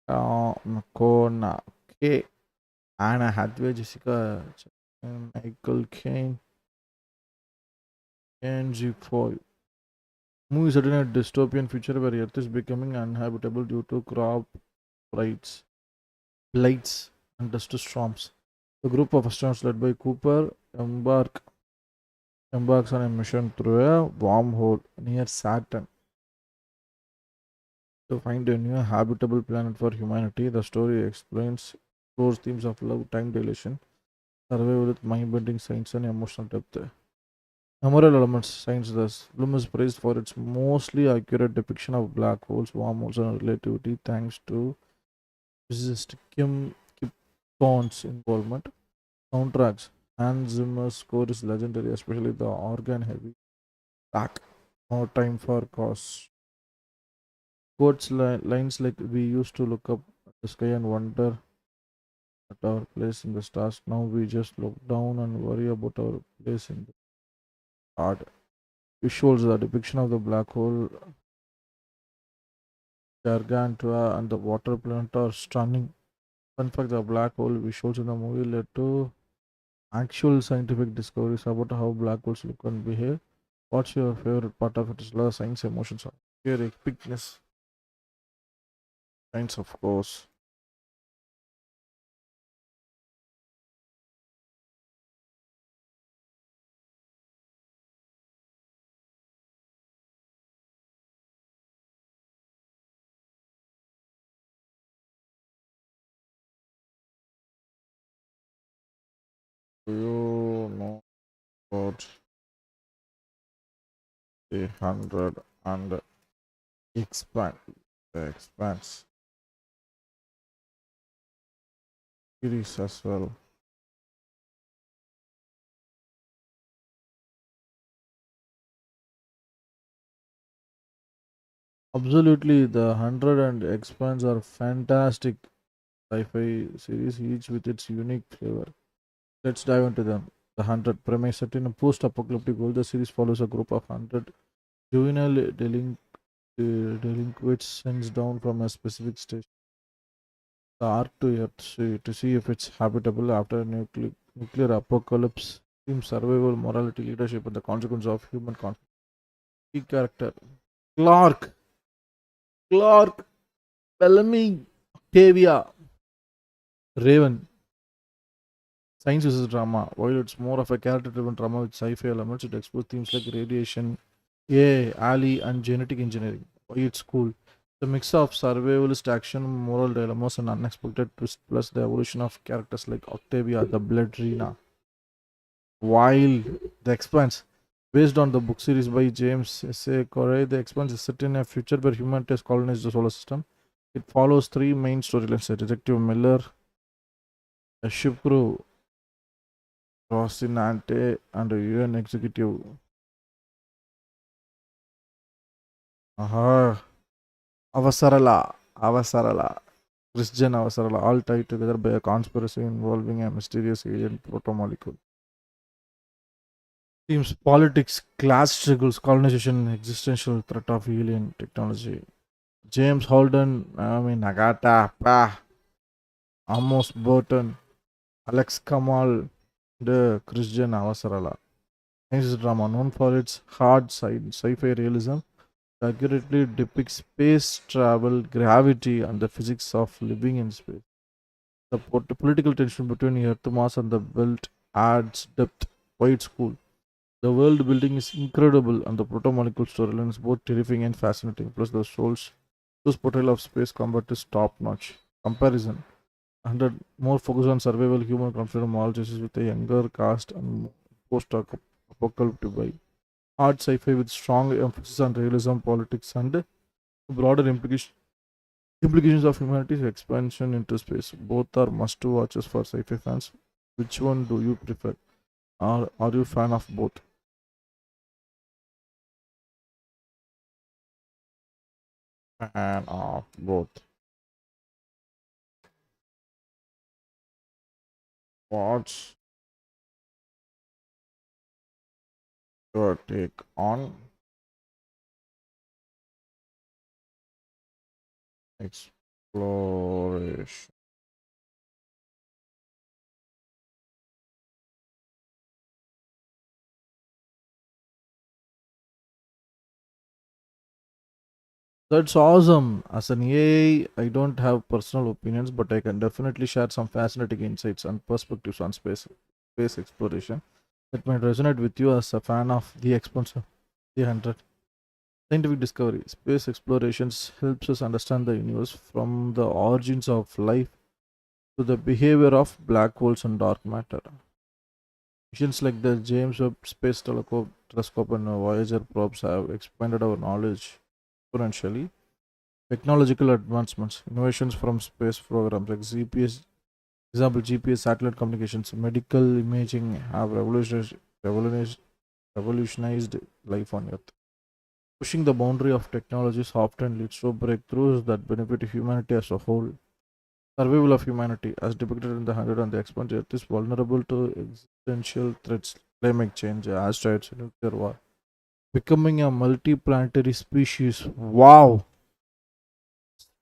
McCona, okay. Anna Hathaway, Jessica, Michael Caine, NG4. Movie set in a dystopian future where Earth is becoming uninhabitable due to crop blights, and dust storms. The group of astronauts led by Cooper embarks on a mission through a wormhole near Saturn to find a new habitable planet for humanity. The story explores themes of love, time dilation, survival with mind-bending science and emotional depth. Memorial elements science thus. Bloom is praised for its mostly accurate depiction of black holes, wormholes, and relativity thanks to physicist Kip Thorne's involvement. Soundtracks. Hans Zimmer's score is legendary, especially the organ heavy track. No time for cause. Lines like we used to look up at the sky and wonder at our place in the stars. Now we just look down and worry about our place in the art. Visuals, the depiction of the black hole, Gargantua, and the water planet are stunning. Fun fact, the black hole visuals in the movie led to actual scientific discoveries about how black holes look and behave. What's your favorite part of it? Is love, science, emotions, or your epicness? Science, of course. Do you know about the 100 and expand the expanse series as well? Absolutely, the 100 and expands are fantastic sci-fi series, each with its unique flavor. Let's dive into them. The 100 premise set in a post-apocalyptic world. The series follows a group of 100 juvenile delinquents sent down from a specific station, the Ark, to Earth to see if it's habitable after a nuclear apocalypse. Team survival, morality, leadership, and the consequence of human conflict. Key character Clark, Clark, Bellamy, Octavia, Raven. Science versus drama. While it's more of a character-driven drama with sci-fi elements, it explores themes like radiation, AI, Ali, and genetic engineering. Why it's cool. The mix of survivalist action, moral dilemmas, and unexpected twist, plus the evolution of characters like Octavia, the Blood Rena. While The Expanse, based on the book series by James S.A. Corey, The Expanse is set in a future where humanity has colonized the solar system. It follows three main storylines: a Detective Miller, a ship crew, Rocinante, and a UN executive. Aha, Avasarala, Christian Avasarala, all tied together by a conspiracy involving a mysterious alien protomolecule. Themes politics, class struggles, colonization, existential threat of alien technology. James Holden, Nagata, Amos Burton, Alex Kamal, the Christian Avasarala. Next drama, known for its hard side sci-fi realism, accurately depicts space travel, gravity, and the physics of living in space. The political tension between Earth, Mars, and the belt adds depth. Why it's cool. The world building is incredible, and the proto-molecule storyline is both terrifying and fascinating. Plus, the soul's portrayal of space combat is top-notch. Comparison: 100 more focus on survival, human conflict, and moral justice with a younger cast and post-apocalyptic vibe. Hard sci-fi with strong emphasis on realism, politics, and broader implications of humanity's expansion into space. Both are must watches for sci-fi fans. Which one do you prefer? Or are you fan of both? Fan of both. What's your take on Flourish. That's awesome. As an AI, I don't have personal opinions, but I can definitely share some fascinating insights and perspectives on space exploration that might resonate with you as a fan of the expansion 300. Scientific discovery. Space explorations helps us understand the universe from the origins of life to the behavior of black holes and dark matter. Missions like the James Webb Space Telescope and Voyager probes have expanded our knowledge exponentially. Technological advancements, innovations from space programs like GPS, example GPS satellite communications, medical imaging have revolutionized, revolutionized life on Earth. Pushing the boundary of technologies often leads to breakthroughs that benefit humanity as a whole. Survival of humanity, as depicted in the 100 on the expanse, Earth is vulnerable to existential threats, climate change, asteroids, nuclear war. Becoming a multi-planetary species. Wow!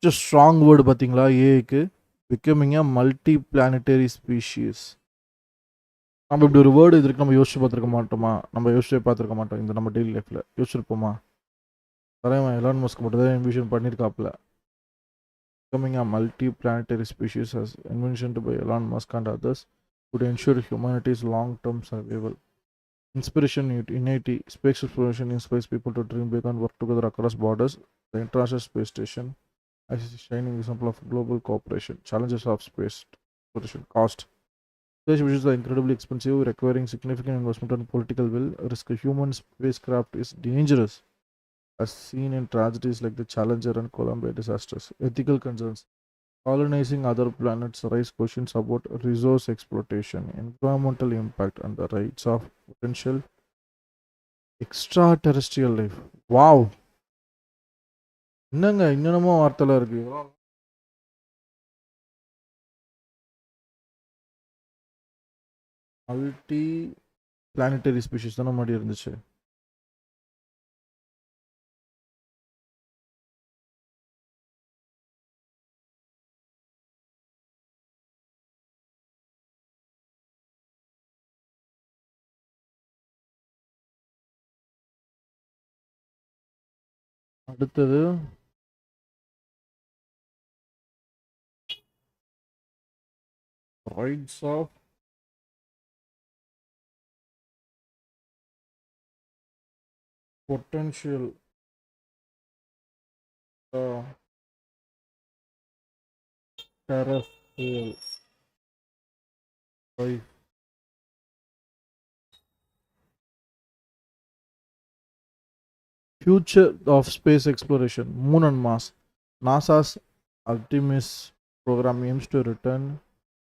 Just strong word பார்த்தீங்களா ஏக்கு becoming a multi-planetary species. நம்ம இப்படி ஒரு word இதுக்கு நம்ம யோசிச்சு பார்த்துருக்க மாட்டோமா? நம்ம யோசிச்சே பார்த்துருக்க மாட்டோம் இந்த நம்ம டெய்லி லைஃப்ல. யோசிச்சிருப்போமா? தலைவன் எலான் மஸ்க் மட்டும் தான் envision பண்ணியிருக்காப்ல. Becoming a multi-planetary species as invention by Elon Musk and others would ensure humanity's long-term survival. Inspiration, unity, space exploration inspires people to dream big and work together across borders. The International Space Station is a shining example of global cooperation. Challenges of space exploration. Cost. Space missions are incredibly expensive, requiring significant investment and political will. Risk a human spacecraft is dangerous, as seen in tragedies like the Challenger and Columbia disasters. Ethical concerns. Colonizing other planets raise questions about resource exploitation, environmental impact, and the rights of potential extraterrestrial life. Wow! என்னங்க இன்னமும் வார்த்தைலாம் இருக்கு. Multi planetary species தானே முன்னாடி இருந்துச்சு. அடுத்தது rights of potential terrestrial life. Future of space exploration, Moon and Mars. NASA's Artemis program aims to return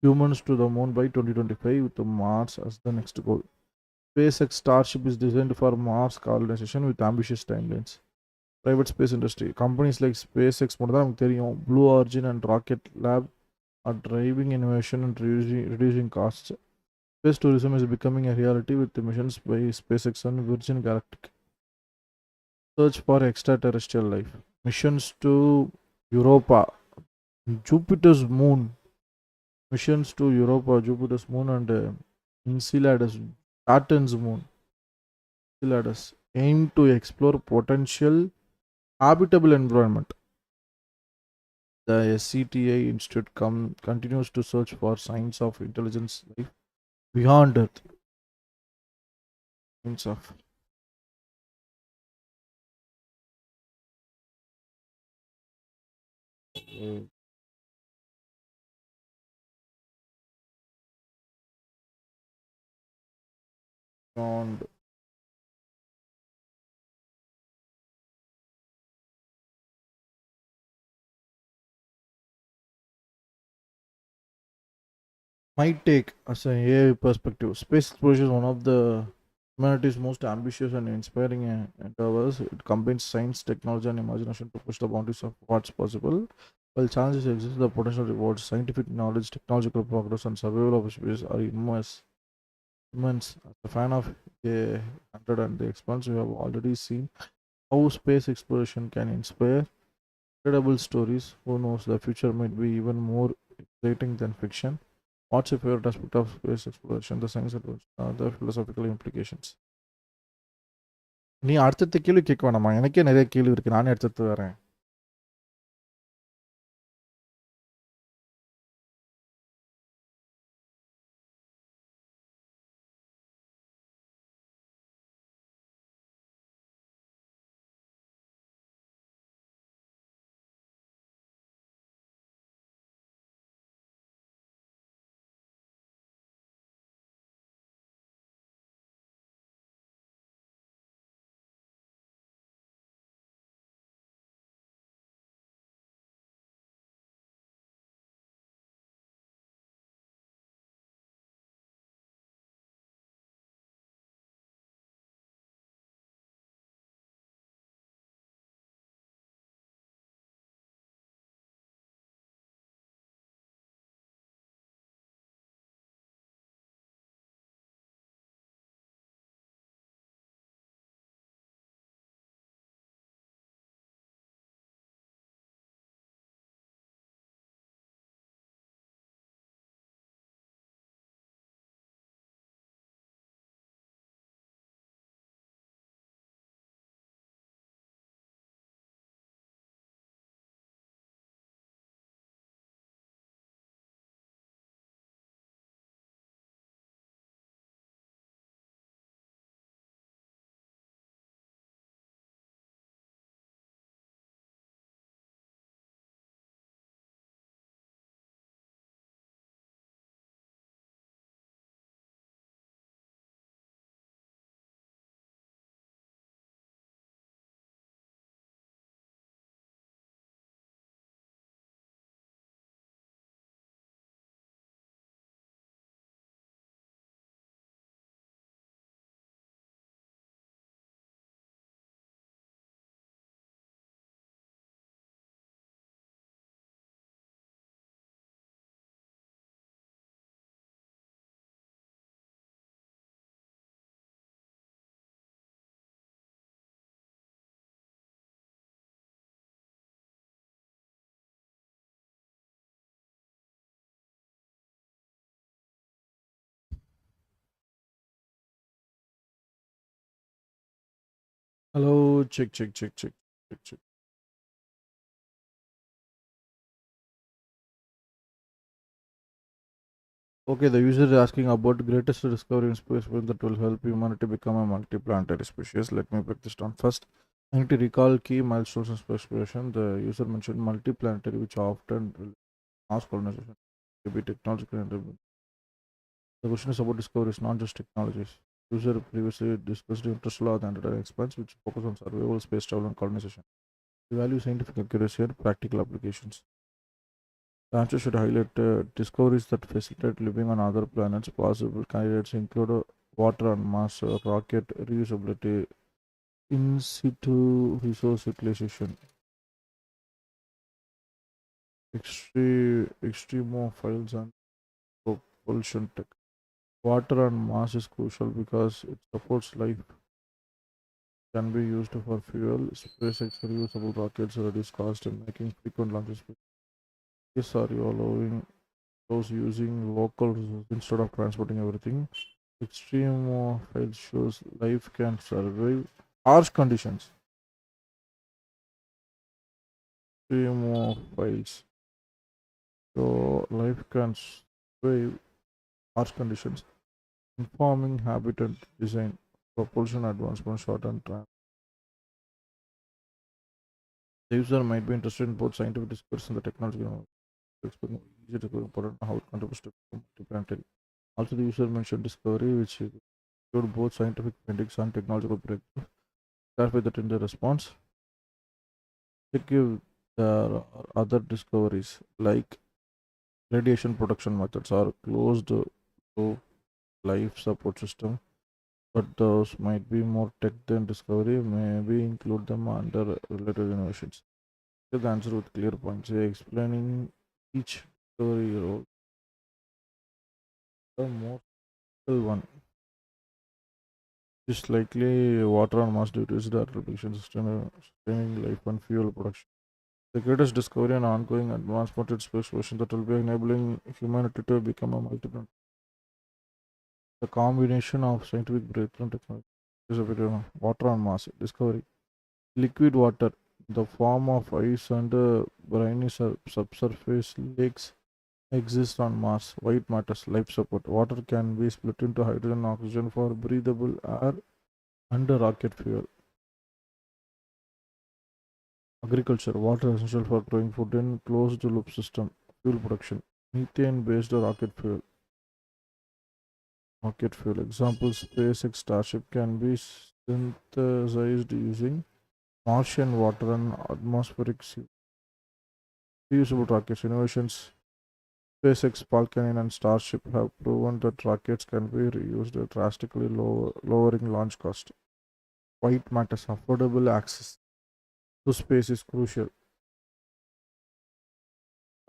humans to the moon by 2025 with Mars as the next goal. SpaceX Starship is designed for Mars colonization with ambitious timelines. Private space industry. Companies like SpaceX, Blue Origin, and Rocket Lab are driving innovation and reducing costs. Space tourism is becoming a reality with the missions by SpaceX and Virgin Galactic. Search for extraterrestrial life. Missions to Europa, Jupiter's moon. Missions to Europa, Jupiter's moon, and Enceladus, Saturn's moon. Enceladus aim to explore potential habitable environment. The SCTA Institute continues to search for signs of intelligence life beyond Earth. Signs of beyond. My take as an AI perspective, space exploration is one of the humanity's most ambitious and inspiring endeavors. It combines science, technology, and imagination to push the boundaries of what's possible. While challenges exist, the potential rewards, scientific knowledge, technological progress, and survival of species are immense. As a fan of the 100 and the expanse, we have already seen how space exploration can inspire Incredible stories. Who knows? The future might be even more exciting than fiction. What's your favorite aspect of space exploration, the science approach, the philosophical implications? நீ அடுத்தடுத்த கேள்வி கேட்க வேணாமா? எனக்கே நிறைய கேள்வி இருக்கு. நானே அடுத்தடுத்து வரேன். Hello, check, check, check, check, check, check. Okay, the user is asking about greatest discovery in space that will help humanity become a multi-planetary species. Let me break this down first. I need to recall key milestones in space exploration. The user mentioned multi-planetary, which often mass colonization to be technological. The question is about discoveries, not just technologies. User previously discussed interstellar and other expanse, which focus on survival, space travel, and colonization. We value scientific accuracy and practical applications. The answer should highlight discoveries that facilitate living on other planets. Possible candidates include water on Mars, rocket reusability, in situ resource utilization, extremophiles, and propulsion tech. Water on Mars is crucial because it supports life, can be used for fuel. SpaceX reusable rockets reduce cost and making frequent launches. Yes, are you allowing those using local resources instead of transporting everything? Extreme file shows life can survive harsh conditions. Extreme files so life can survive harsh conditions. Informing habitat design, propulsion advancement, short and trans. The user might be interested in both scientific discourse and the technology. Explain easy to important how it contributes to multiplanetary. Also, the user mentioned discovery, which include both scientific findings and technological breakthroughs. Clarify that in the response. Check if there are other discoveries like radiation protection methods or closed loop life support system, but those might be more tech than discovery. Maybe include them under related innovations. Give the answer with clear points. Explaining each discovery role. The most one is likely water on mass due to its application sustaining life and fuel production. The greatest discovery and ongoing advancement in space exploration that will be enabling humanity to become a multi-planet. The combination of scientific breakthrough and technology is a video. Water on Mars discovery. Liquid water, the form of ice and briny subsurface lakes, exist on Mars. White matters, life support. Water can be split into hydrogen and oxygen for breathable air and rocket fuel. Agriculture, water is essential for growing food in closed loop system. Fuel production, methane based rocket fuel. Rocket fuel examples: SpaceX Starship can be synthesized using Martian water and atmospheric reusable rockets. Innovations: SpaceX Falcon and Starship have proven that rockets can be reused, drastically lowering launch cost. White matters, affordable access to space is crucial.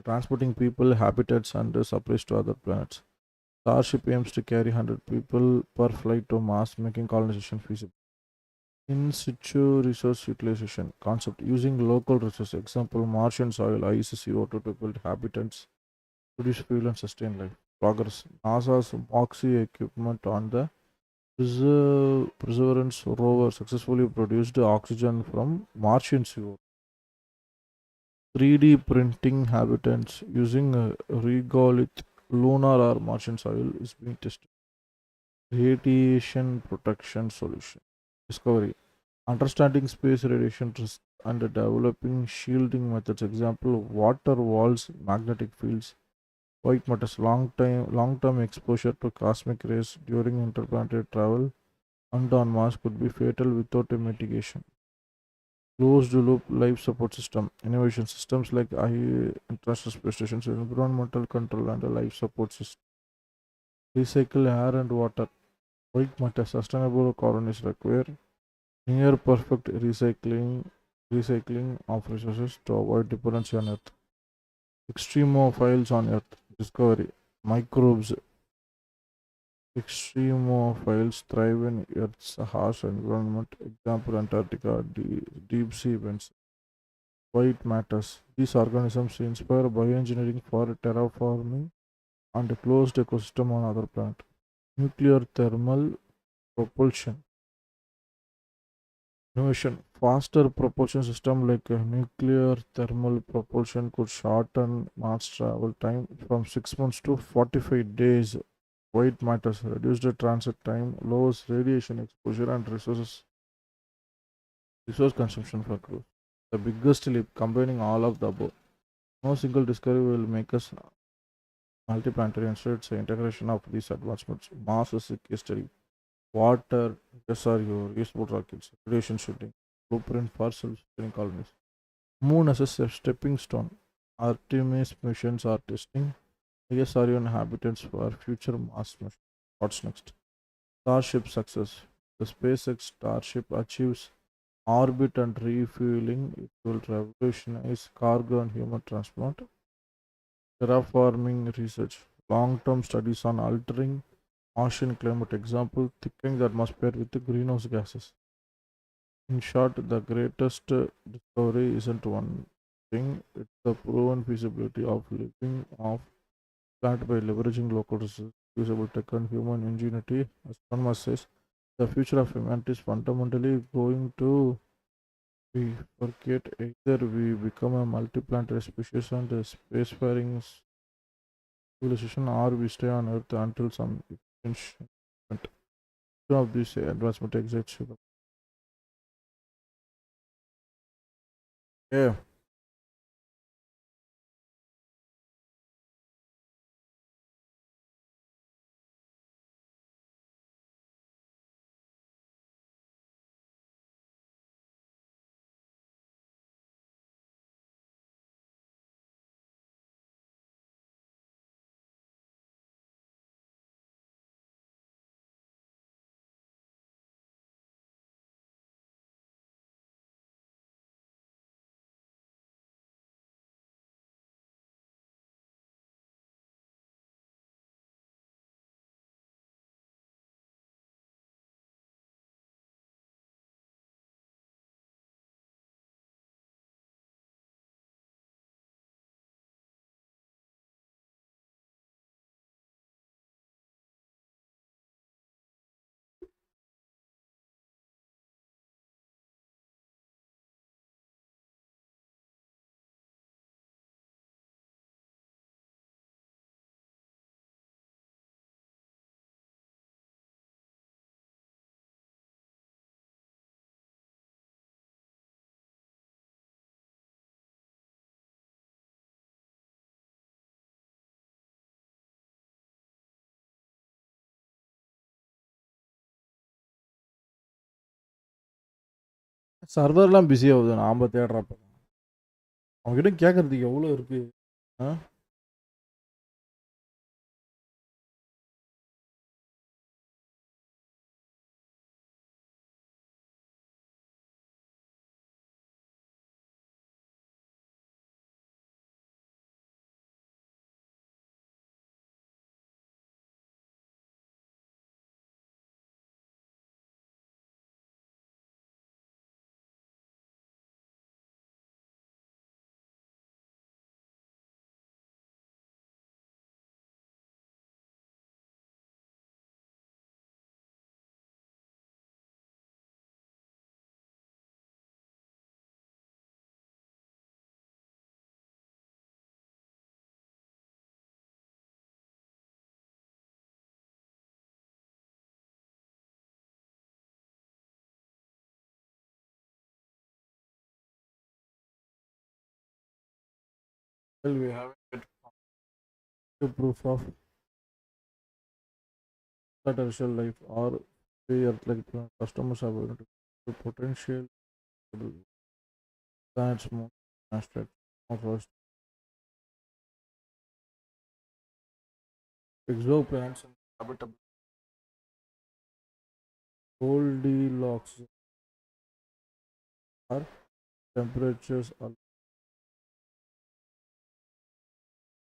Transporting people, habitats, and supplies to other planets. Starship aims to carry 100 people per flight to Mars, making colonization feasible. In situ resource utilization concept using local resources, example Martian soil, ice, CO2 to build habitats, produce fuel, and sustain life. Progress: NASA's MOXIE equipment on the Perseverance rover successfully produced oxygen from Martian CO2. 3D printing habitats using regolith lunar or Martian soil is being tested. Radiation protection solution. Discovery: understanding space radiation risk and developing shielding methods. Example: water walls, magnetic fields. White matters, long term exposure to cosmic rays during interplanetary travel and on Mars could be fatal without a mitigation. Closed loop life support system. Innovation systems like International Space Stations, environmental control and a life support system. Recycle air and water. White matter, sustainable colonies require near perfect recycling of resources to avoid dependency on Earth. Extremophiles on Earth. Discovery. Microbes. Extremophiles thrive in Earth's harsh environment. Example Antarctica, deep sea vents. White matters. These organisms inspire bioengineering for terraforming and a closed ecosystem on other planets. Nuclear thermal propulsion. Innovation. Faster propulsion system like a nuclear thermal propulsion could shorten Mars travel time from 6 months to 45 days. White matters, reduce the transit time, lowers radiation exposure and resource consumption for crew. The biggest leap, combining all of the above. No single discovery will make us multiplanetary. Instead, it's an integration of these advancements. Mars is a case study. Water, SRU, useful rockets, radiation shooting, blueprint for self-sustaining colonies. Moon as a stepping stone. Artemis missions are testing ASRU and inhabitants for future Mars missions. What's next? Starship success. The SpaceX Starship achieves orbit and refueling. It will revolutionize cargo and human transport. Terraforming research. Long term studies on altering Martian climate. Example: thickening the atmosphere with the greenhouse gases. In short, the greatest discovery isn't one thing, it's the proven feasibility of living off planet by leveraging local resources, usable tech, and human ingenuity. As Thomas says, the future of humanity is fundamentally going to be forget either we become a multiplanetary species and a spacefaring civilization or we stay on Earth until some extinction event. One of these advancement exists. Yeah. சர்வர்லாம் busy ஆகுது நாம் தேடுறப்ப. அவங்ககிட்ட கேட்கறதுக்கு எவ்வளோ இருக்கு? ஆ well, we have proof of that actual life or we are like customers have the potential planets more abstract first exoplanets and habitable Goldilocks are temperatures are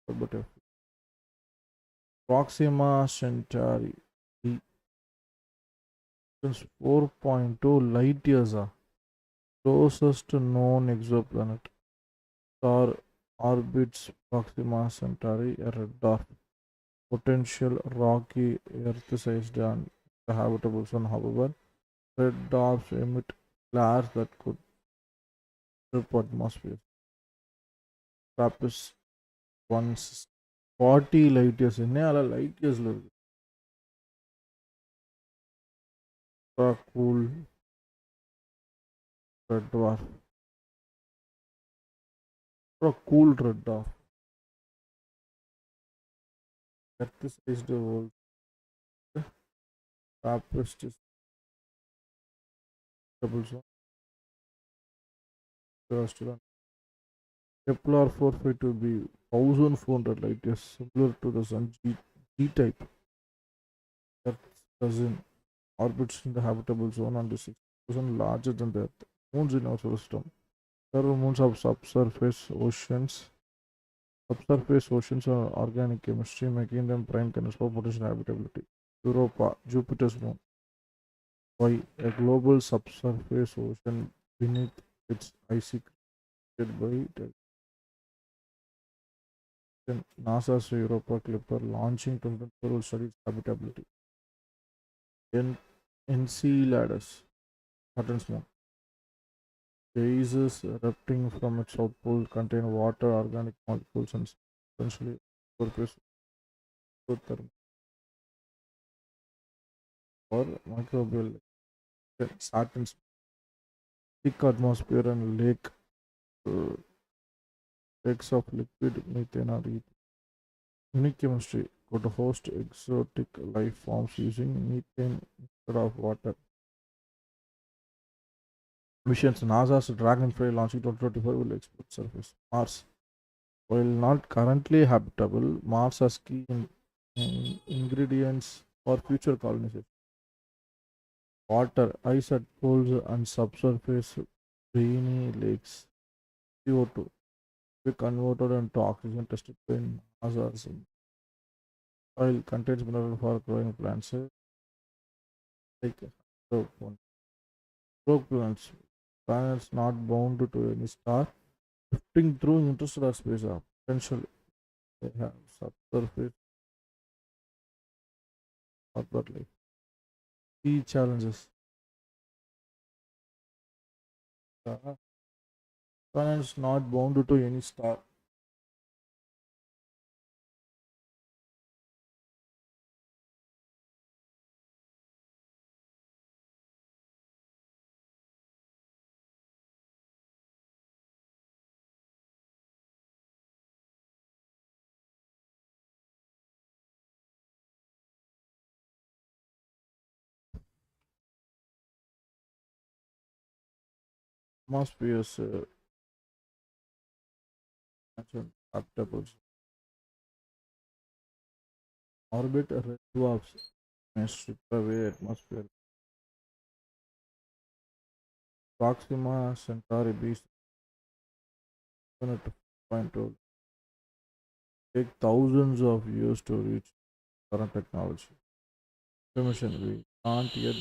but Proxima Centauri is 4.2 light years closest known exoplanet star orbits Proxima Centauri, a red dwarf, potential rocky Earth-sized and habitable sun. However, red dwarfs emit flares that could trip atmosphere. Trappist once 40 light years in a light years cool red dwarf. Cool red dwarf. Earth-sized world. Trappist is double zone. Kepler 452b 1400 light years, similar to the Sun G type. Earth's cousin orbits in the habitable zone and is 6,000 larger than the Earth. Moons in our solar system. Several moons have subsurface oceans or organic chemistry, making them prime candidates for potential habitability. Europa, Jupiter's moon. Why? A global subsurface ocean beneath its icy created by NASA's Europa Clipper launching 2024 will study its habitability. En- Enceladus, Saturn's moon. Gases erupting from its south pole contain water, organic molecules, and essentially surface exotherm or microbial. Saturn's thick atmosphere and uh, lakes of liquid methane are unique chemistry could host exotic life forms using methane instead of water. Missions NASA's Dragonfly launching 2024 will explore surface. Mars. While not currently habitable, Mars has key ingredients for future colonization. Water, ice at poles and subsurface briny lakes. CO2 be converted into oxygen tested by NASA's soil contains mineral for growing plants like rogue plants. Planets not bound to any star, drifting through interstellar space are potential. They have subsurface orbit life. Key challenges. Planets not bound to any star. atmospheres adaptables. Orbit red dwarfs may strip away atmosphere. Proxima Centauri beast at 2.2 take thousands of years to reach current technology. Information we can't yet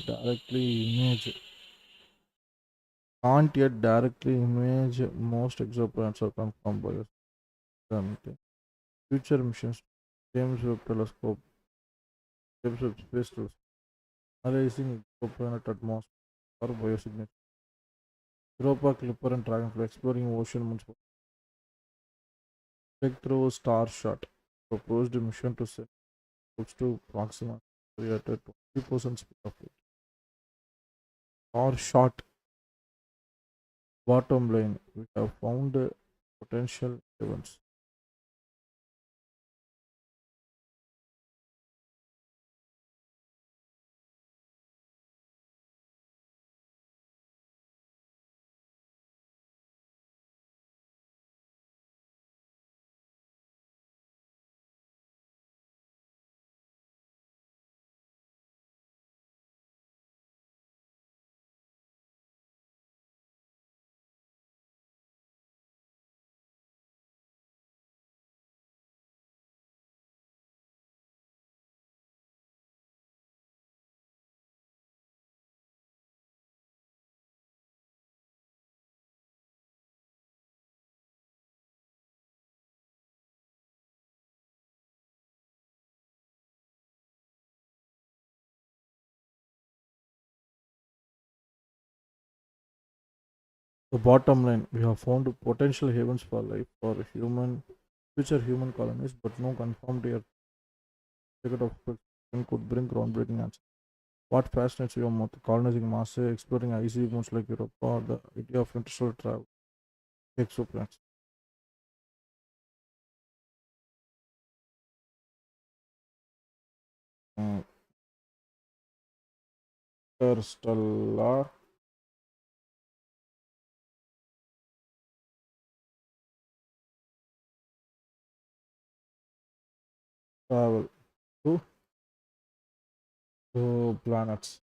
directly image most exoplanets are confirmed by astronomy. Future missions, James Webb Telescope, James Webb Space Telescope, analyzing exoplanet atmosphere or biosignature. Europa Clipper and Dragonfly exploring ocean moons. Breakthrough Star Shot proposed mission to send probes to Proxima at a 20% speed of light. Star Shot bottom line we have found potential events. The bottom line we have found potential havens for life for human future human colonies, but no confirmed yet ticket of exploration could bring groundbreaking answers. What fascinates you about colonizing Mars, exploring icy moons like Europa, or the idea of interstellar travel, exoplanets? Mm, Interstellar travel to, planets.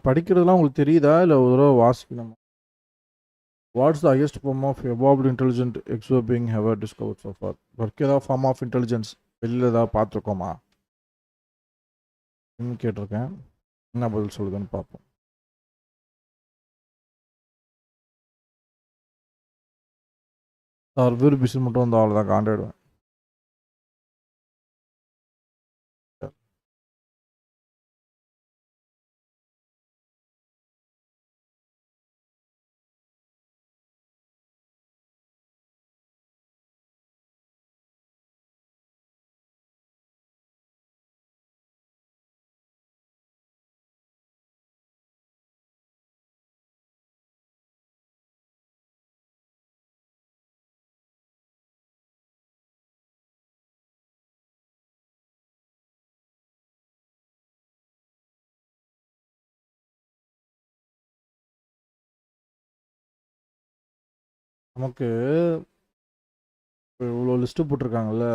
படிக்கிறதுலாம் உங்களுக்கு தெரியுதா இல்லை ஒரு தடவை வாசிக்கணுமா? What's the highest form of evolved intelligent exo being ever discovered so far? வரைக்கும் ஏதாவது form of intelligence வெளியில் ஏதாவது பார்த்துருக்கோமா கேட்டிருக்கேன். என்ன பதில் சொல்லுதுன்னு பார்ப்போம். அவர் பேர் பிசில் மட்டும் வந்து அவ்வளோதான் காண்டாயிடுவேன். நமக்கு இவ்வளோ லிஸ்ட்டு போட்டிருக்காங்கல்ல,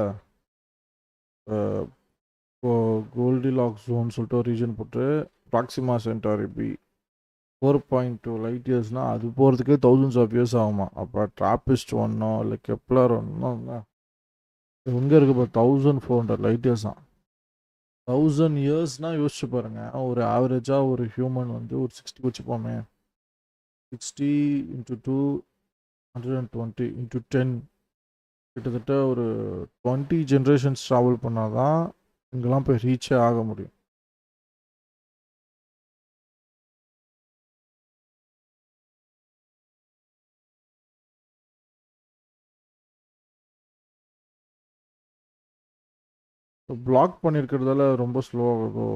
இப்போ கோல்டிலாக்ஸ் ஜோன் சொல்லிட்டு ஒரு ரீஜன் போட்டு ப்ராக்சிமா சென்டாரி பி 4.2 லைட் இயர்ஸ்னால் அது போகிறதுக்கே தௌசண்ட்ஸ் ஆஃப் இயர்ஸ் ஆகுமா. அப்போ ட்ராப்பிஸ்ட் ஒன்றோ இல்லை கெப்லர் ஒன்றோ எங்கே இருக்கு இப்போ 1400 லைட் இயர்ஸ் தான். 1000 இயர்ஸ்னால் யோசிச்சு பாருங்க, ஒரு ஆவரேஜாக ஒரு ஹியூமன் வந்து ஒரு 60 வச்சுப்போமே, 60 இன்ட்டு 2 120 இன்ட்டு 10 கிட்டத்தட்ட ஒரு 20 ஜென்ரேஷன்ஸ் ட்ராவல் பண்ணால் தான் இங்கெல்லாம் போய் ரீச்சே ஆக முடியும். பிளாக் பண்ணியிருக்கிறதால ரொம்ப ஸ்லோ ஆகுதோ.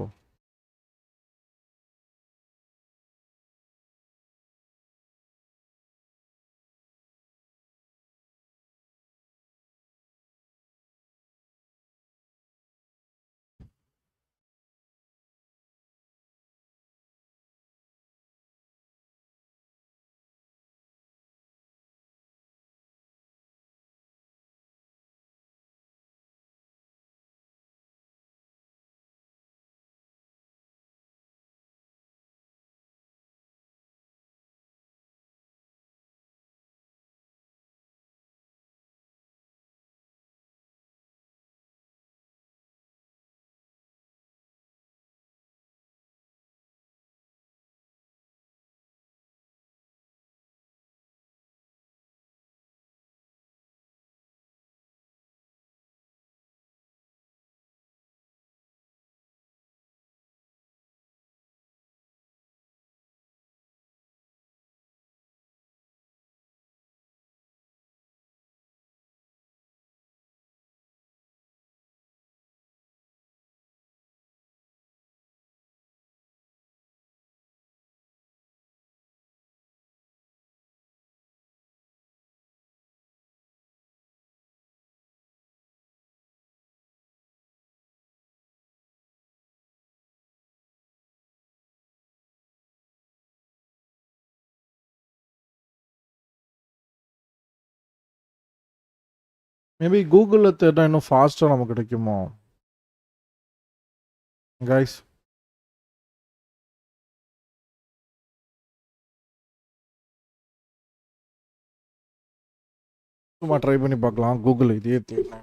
மேபி கூகுளில் தேடினா இன்னும் ஃபாஸ்ட்டாக நமக்கு கிடைக்குமோ கைஸ்? சும்மா ட்ரை பண்ணி பார்க்கலாம் கூகுள் இதே தேடினா.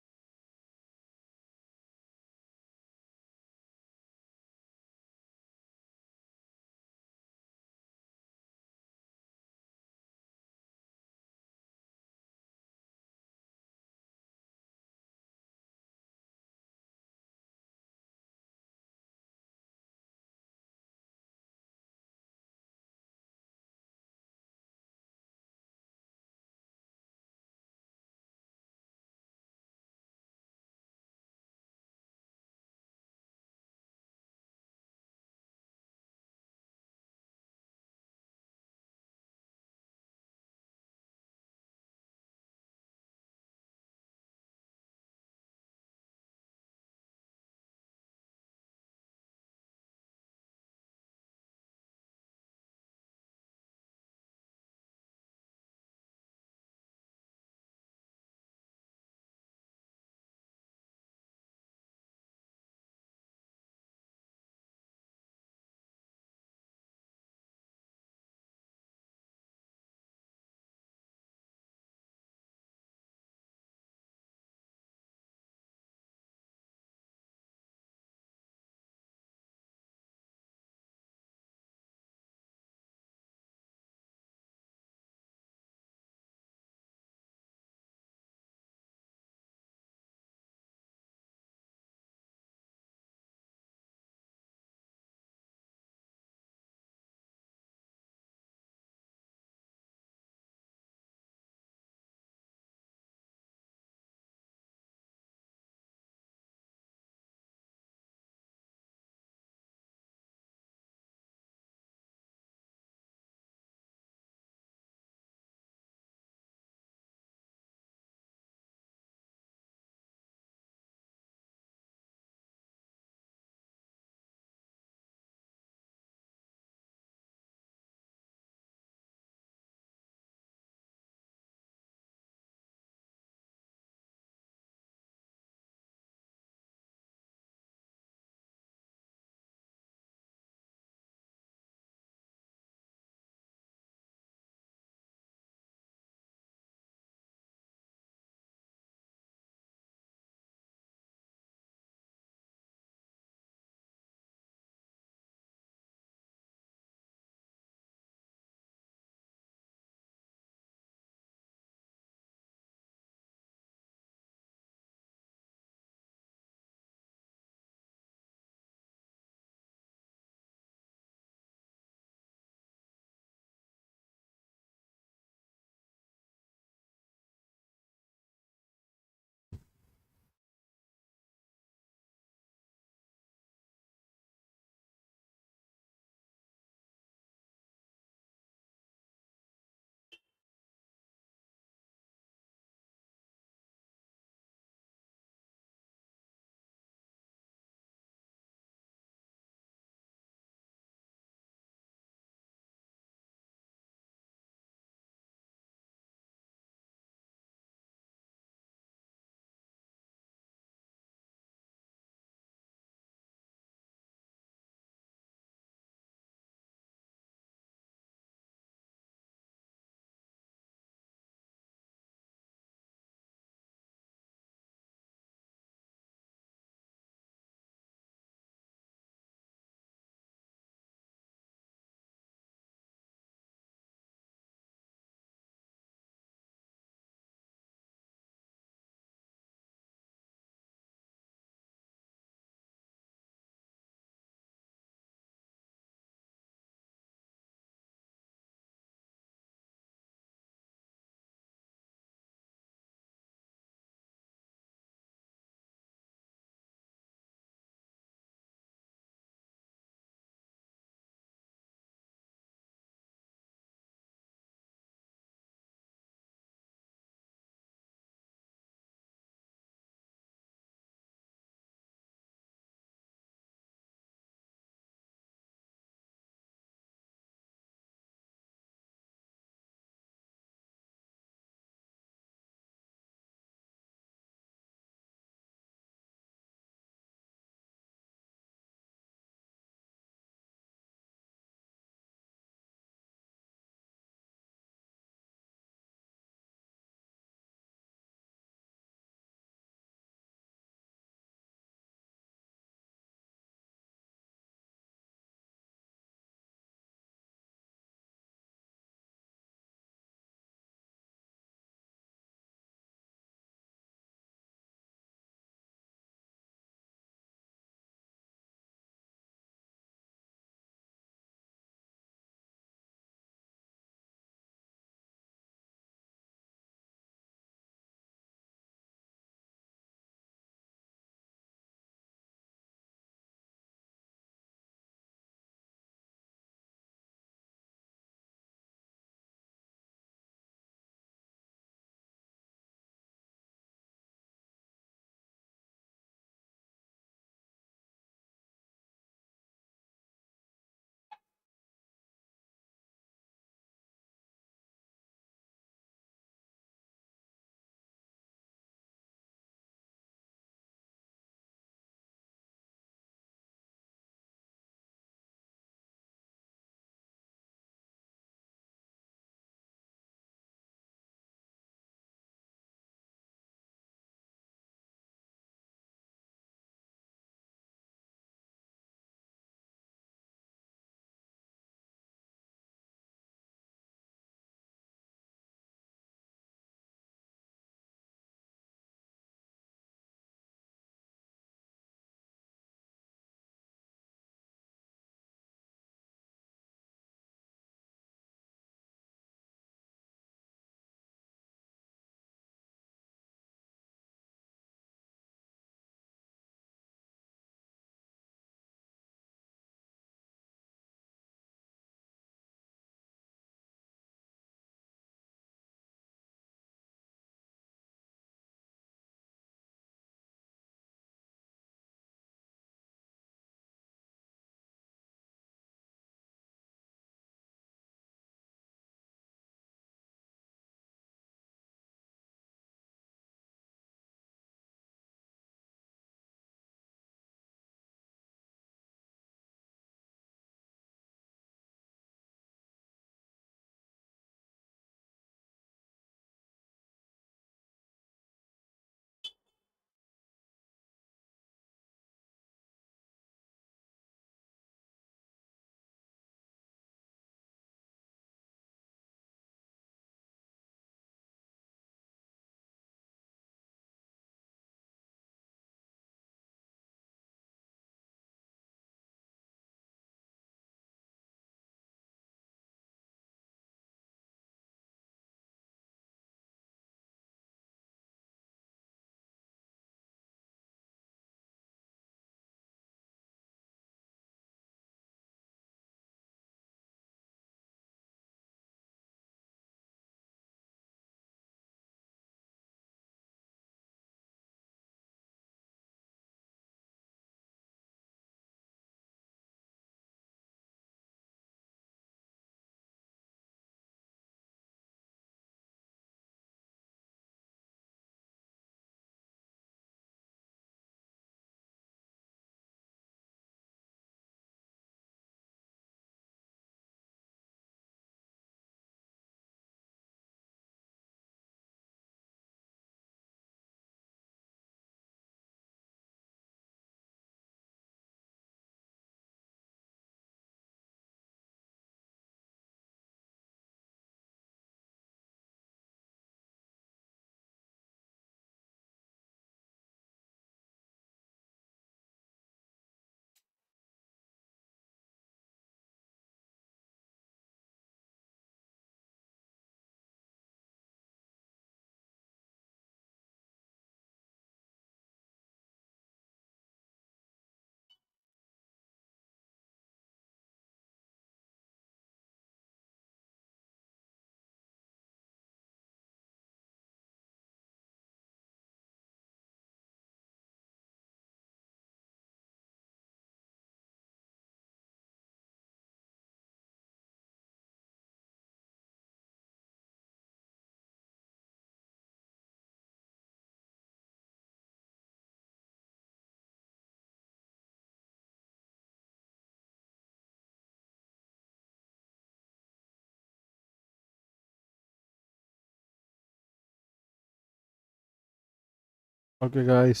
Okay, guys.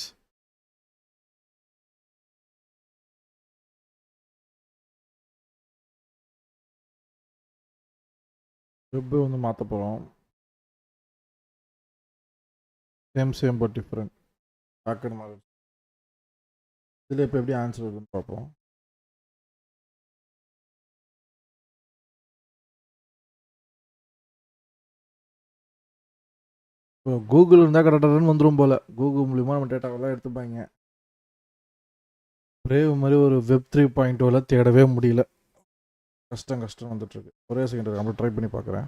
வெப் வந்து மாற்ற போகிறோம். Same but different. பேக்கட் மாதிரி. இதில் இப்போ எப்படி ஆன்சர் வருதுன்னு பார்ப்போம். இப்போ கூகுள் இருந்தால் கரெக்டாக வந்துடும் போல். கூகுள் மூலிமா நம்ம டேட்டாவெல்லாம் எடுத்துப்பாங்க. பிரேவ் மாதிரி ஒரு வெப் 3.0 தேடவே முடியல. கஷ்டம் வந்துட்டுருக்கு. ஒரே செகண்ட் நம்ம ட்ரை பண்ணி பார்க்குறேன்.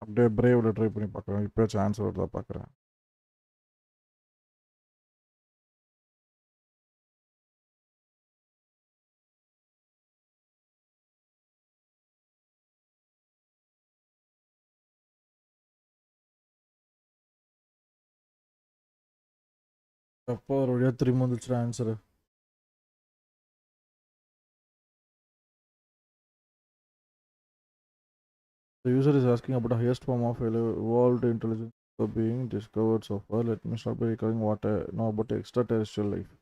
அப்படியே பிரேவில் ட்ரை பண்ணி பார்க்குறேன். இப்போயாச்சும் ஆன்சர் வருதா பார்க்குறேன். எப்போ ஒரு வழியாக திரும்ப வந்துச்சுன்னா answer. The user is asking about the highest form of evolved intelligence being discovered so far. Let me start by recalling what I know about extraterrestrial life.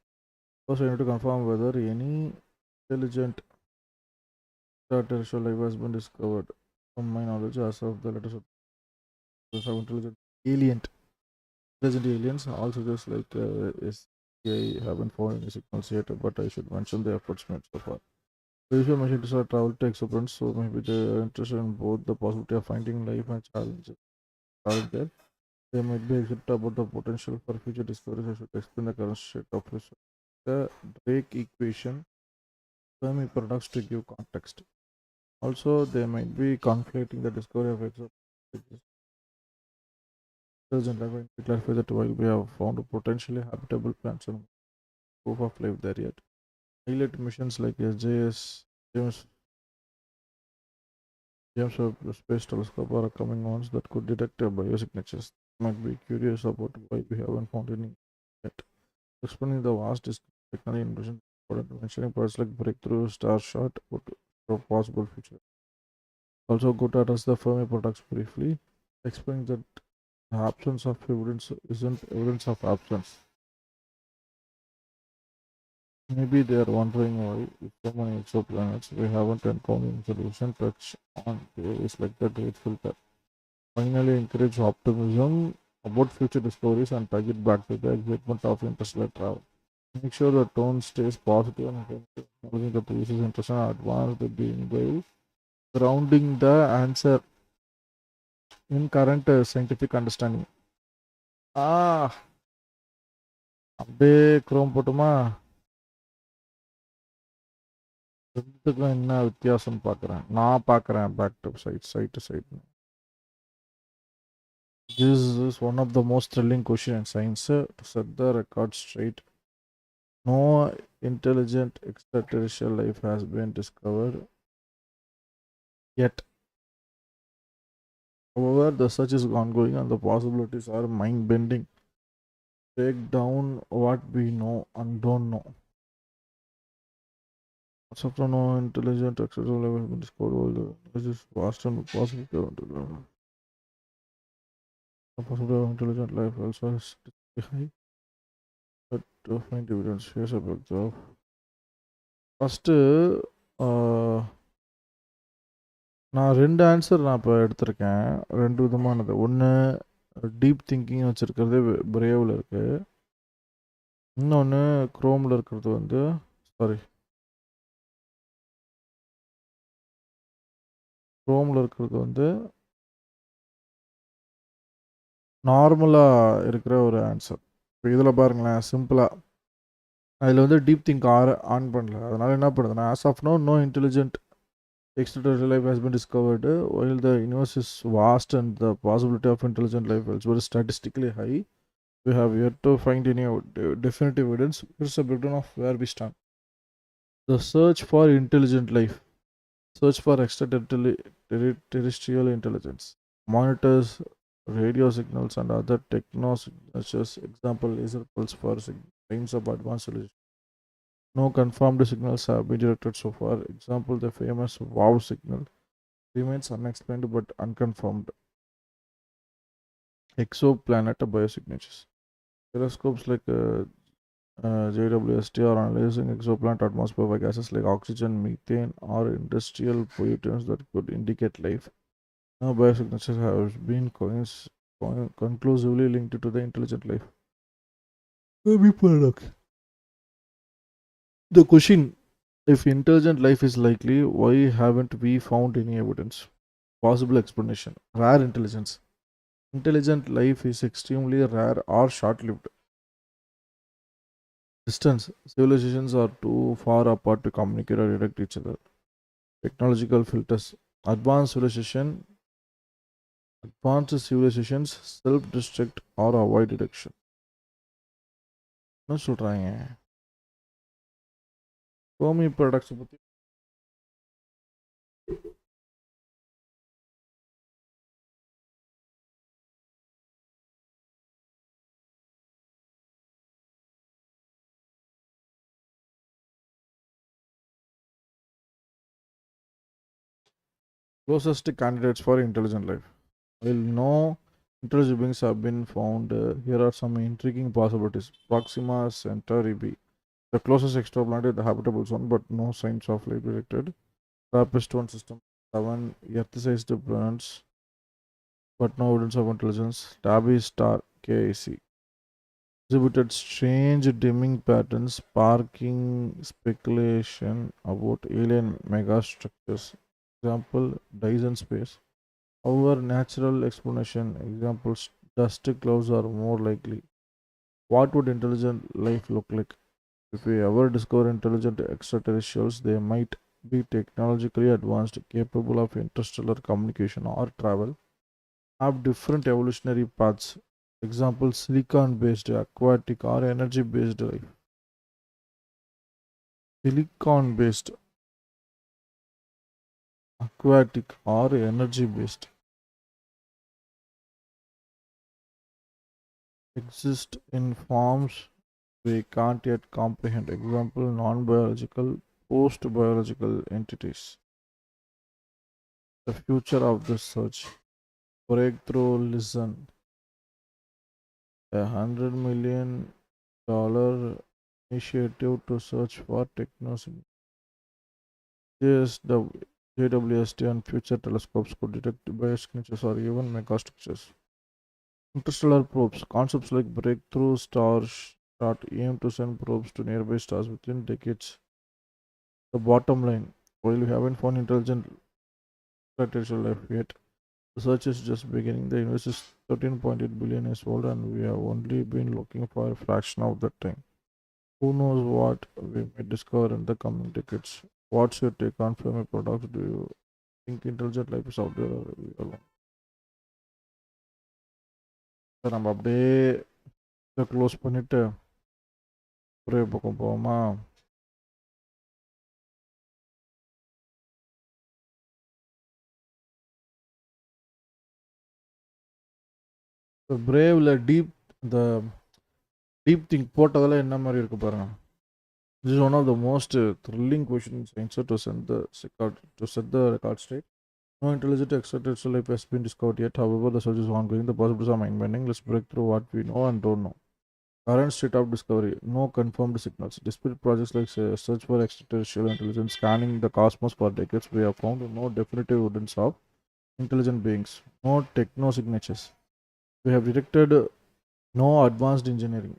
First, I need to confirm whether any intelligent extraterrestrial life has been discovered. From my knowledge, as of the latest of intelligent aliens, also just like SCI haven't found any signals yet, but I should mention the efforts made so far. The usual machines are travel to exoplanets, so maybe they're interested in both the possibility of finding life and challenges out there. They might be excited about the potential for future discoveries. I should explain the current state of research. The Drake equation, Fermi paradox to give context. Also, they might be conflating the discovery of exoplanets. Doesn't clarify that while we have found potentially habitable planets and proof of life there yet, highlight missions like SJS, James Webb Space Telescope are coming ones that could detect biosignatures. Might be curious about why we haven't found any yet. Explaining the vast technology innovation, mentioning parts like breakthrough, star shot, or possible future. Also, go to address the Fermi products briefly, explaining that the absence of evidence isn't evidence of absence. Maybe they are wondering why, with so many exoplanets, we haven't encountered any solution touch on areas like the Great Filter. Finally, encourage optimism about future discoveries and tie it back to the excitement of interstellar travel. Make sure the tone stays positive and acknowledging that the user's interest and advanced the being while grounding the answer in current scientific understanding. அப்படியே Chrome போட்டுமா? ரெண்டுத்துக்கும் என்ன வித்தியாசம் பார்க்குறேன். நான் பார்க்குறேன் back to side to side. This is one of the most thrilling questions in science. To set the record straight, no intelligent extraterrestrial life has been discovered yet. However, the search is ongoing and the possibilities are mind bending. Break down what we know and don't know. As of no intelligent extraterrestrial life has been discovered. This is vast and possible. The possibility of intelligent life also is high, but to find evidence, here's a picture. First, நான் 2 answer நான் இப்போ எடுத்திருக்கேன். 2 விதமானது. ஒன்று deep thinking வச்சுருக்கிறது பிரேவில் இருக்குது. இன்னொன்று குரோமில் இருக்கிறது வந்து குரோமில் இருக்கிறது வந்து நார்மலாக இருக்கிற ஒரு ஆன்சர். இப்போ இதில் பாருங்களேன், சிம்பிளாக அதில் வந்து டீப் திங்க் ஆன் பண்ணல. அதனால் என்ன பண்ணுதுன்னா, as of no intelligent extraterrestrial life has been discovered. While the universe is vast and the possibility of intelligent life is very statistically high, we have yet to find any definitive evidence. Here's a breakdown of where we stand. The search for intelligent life. Search for extraterrestrial intelligence. Monitors radio signals and other techno-signatures. Example, laser pulse for signs of advanced civilization. No confirmed signals have been detected so far. Example, the famous wow signal remains unexplained but unconfirmed. Exoplanet biosignatures. Telescopes like JWST are analyzing exoplanet atmosphere by gases like oxygen, methane, or industrial pollutants that could indicate life. Now, biosignatures have been conclusively linked to the intelligent life. Maybe paradox. The question: if intelligent life is likely, why haven't we found any evidence? Possible explanation: rare intelligence. Intelligent life is extremely rare or short lived. Distance: civilizations are too far apart to communicate or detect each other. Technological filters: advanced civilization, advanced civilizations self destruct or avoid detection. என்ன சொல்றாங்க? Fermi paradox பத்தி closest candidates for intelligent life. While no intelligent beings have been found, here are some intriguing possibilities. Proxima Centauri B, the closest exoplanet, the habitable zone, but no signs of life detected. Trappist 1 system 7, Earth-sized planets, but no evidence of intelligence. Tabby star KIC exhibited strange dimming patterns, sparking speculation about alien megastructures. Example: Dyson space. However, natural explanation examples dust clouds are more likely. What would intelligent life look like? If we ever discover intelligent extraterrestrials, they might be technologically advanced, capable of interstellar communication or travel, have different evolutionary paths. Example: silicon based, aquatic, or energy based life. Silicon based, aquatic, or energy based exist in forms we can't yet comprehend. Example: non biological, post biological entities. The future of the search. Breakthrough listen. $100 million initiative to search for technology. JSW, JWST and future telescopes could detect biosignatures or even megastructures. Interstellar probes. Concepts like breakthrough stars start aim to send probes to nearby stars within decades. The bottom line: while we haven't found intelligent extraterrestrial life yet, the search is just beginning. The universe is 13.8 billion years old, and we have only been looking for a fraction of that time. Who knows what we may discover in the coming decades? What's your take on Fermi paradox? Do you think intelligent life is out there or are we alone? Sir நம்ம அப்படியே இதை close பண்ணிட்டு ஒரே பக்கம் போவோமா? பிரேவ்ல இந்த deep think போட்டதெல்லாம் என்ன மாதிரி இருக்கு பாருங்க. This is one of the most thrilling questions in science to set the record straight. No intelligent extraterrestrial life has been discovered yet. However, the search is ongoing. The possibilities are mind-bending. Let's break through what we know and don't know. Current state of discovery: no confirmed signals. Despite projects like Search for Extraterrestrial Intelligence scanning the cosmos for decades, we have found no definitive evidence of intelligent beings. No techno signatures. We have detected no advanced engineering.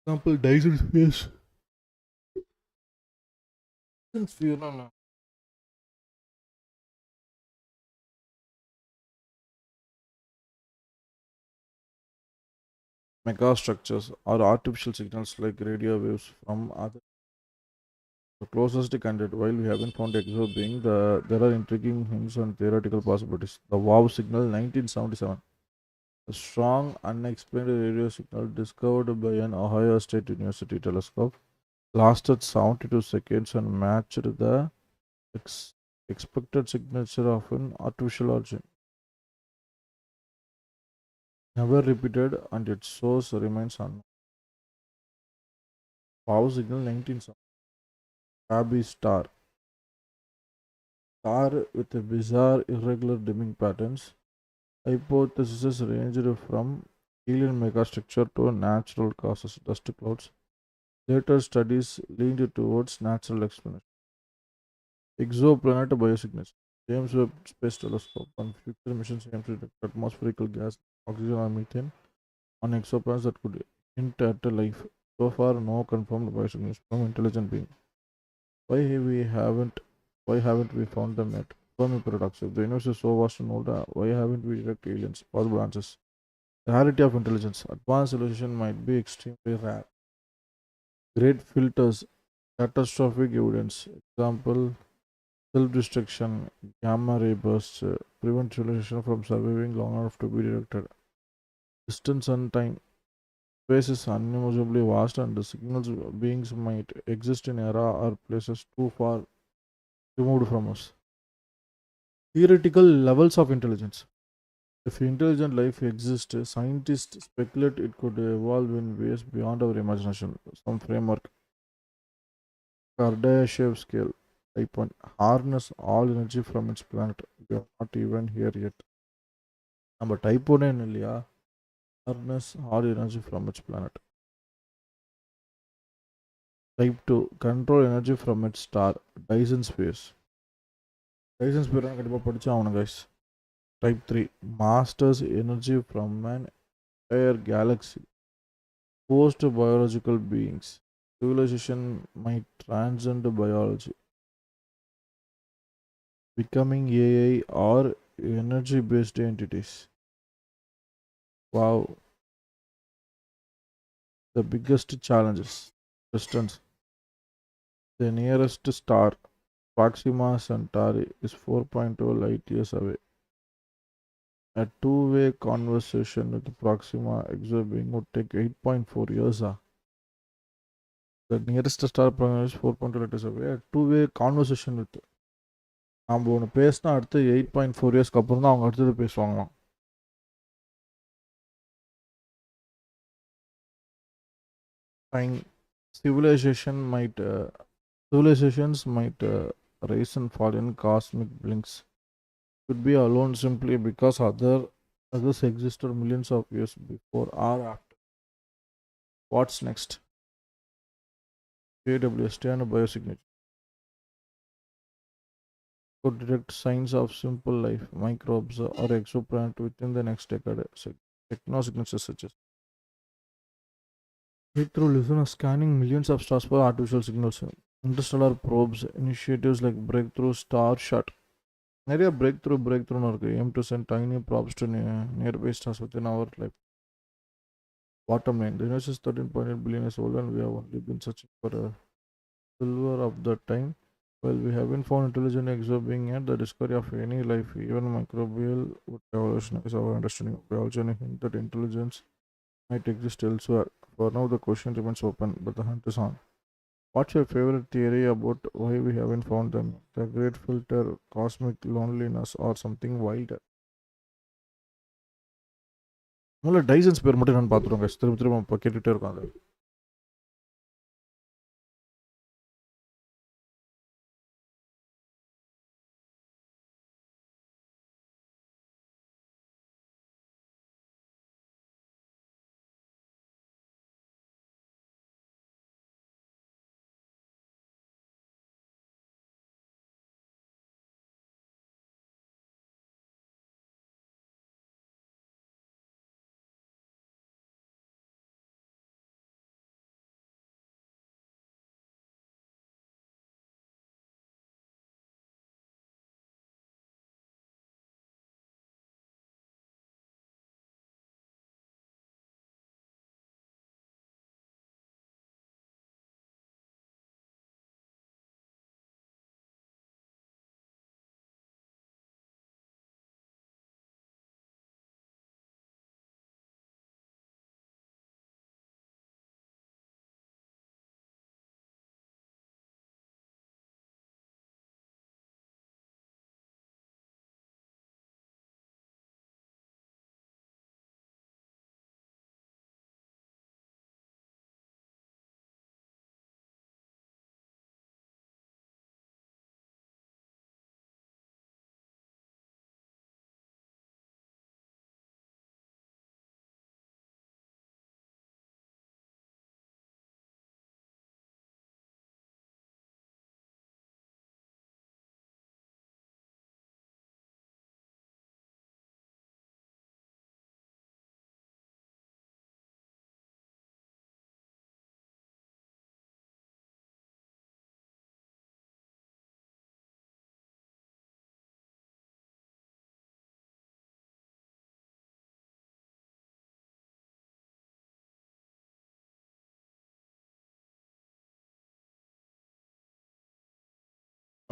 Example: Dyson space. Dyson sphere, no. Megastructures or artificial signals like radio waves from other. The closest candidate, while we haven't found exo being, there are intriguing hints and theoretical possibilities. The WOW signal 1977, a strong unexplained radio signal discovered by an Ohio State University telescope, lasted 72 seconds and matched the ex- expected signature of an artificial origin. Never repeated and its source remains unknown. WOW signal 1970, Tabby star. Star with a bizarre irregular dimming patterns. Hypotheses ranged from alien megastructure to natural causes, dust clouds. Later studies leaned towards natural explanation. Exoplanet biosignals. James Webb Space Telescope and future missions aim to detect atmospheric gas, oxygen, or methane on exoplanets that could hint at life. So far, no confirmed biosignals from intelligent beings. Why we haven't why haven't we found them yet? Fermi paradox. If the universe is so vast and old, why haven't we detected aliens? Possible answers. The rarity of intelligence. Advanced civilization might be extremely rare. Great filters. Catastrophic evidence. Example: self-destruction, gamma ray bursts prevent civilization from surviving long enough to be detected. Distance and time. Space is unimaginably vast, and the signals beings might exist in era or places too far removed from us. Theoretical levels of intelligence. If intelligent life exists, scientists speculate it could evolve in ways beyond our imagination. Some framework, Kardashev scale, type 1, harness all energy from its planet. We are not even here yet. Number type 1 in India, harness all energy from its planet. Type 2, control energy from its star, Dyson spheres. Dyson sphere கண்டிப்பாக படிச்சா ஆகணும் guys. Type 3, masters energy from an entire galaxy. Post biological beings. Civilization might transcend biology, becoming AI or energy based entities. Wow, the biggest challenges. Distance. The nearest star, Proxima Centauri, is 4.2 light years away. A two-way conversation with Proxima exorbiting would take 8.4 years. The nearest star Proxima is 4.2 light years away. A two-way conversation with நம்ம ஒன்று பேசினா அடுத்து 8.4 இயர்ஸ்க்கு அப்புறம் தான் அவங்க அடுத்தது பேசுவாங்களாம். Fine. Civilization might civilizations might rise and fall in cosmic blinks. Could be alone simply because others existed millions of years before or after. What's next? AWS and biosignature could detect signs of simple life, microbes, or exoplanet within the next decade. Technosignatures such as breakthrough listeners scanning millions of stars for artificial signals. Interstellar probes, initiatives like Breakthrough Starshot. நிறைய breakthroughனு இருக்கு. Aim to send tiny probes to nearby stars within our life. Bottom line, the universe is 13.8 billion years old and we have only been searching for a silver of that time. Well, we haven't found intelligent exobeing yet. The discovery of any life, even microbial, would revolutionize our understanding of biology and hint that intelligence might exist elsewhere. For now, the question remains open, but the hunt is on. What's your favorite theory about why we haven't found them? The great filter, cosmic loneliness, or something wilder? முதல்ல டைசன்ஸ் பேர் மட்டும் நான் பார்த்துருவோம் guys. திரும்ப திரும்ப இப்போ கேட்டுகிட்டே இருக்கோம் அது.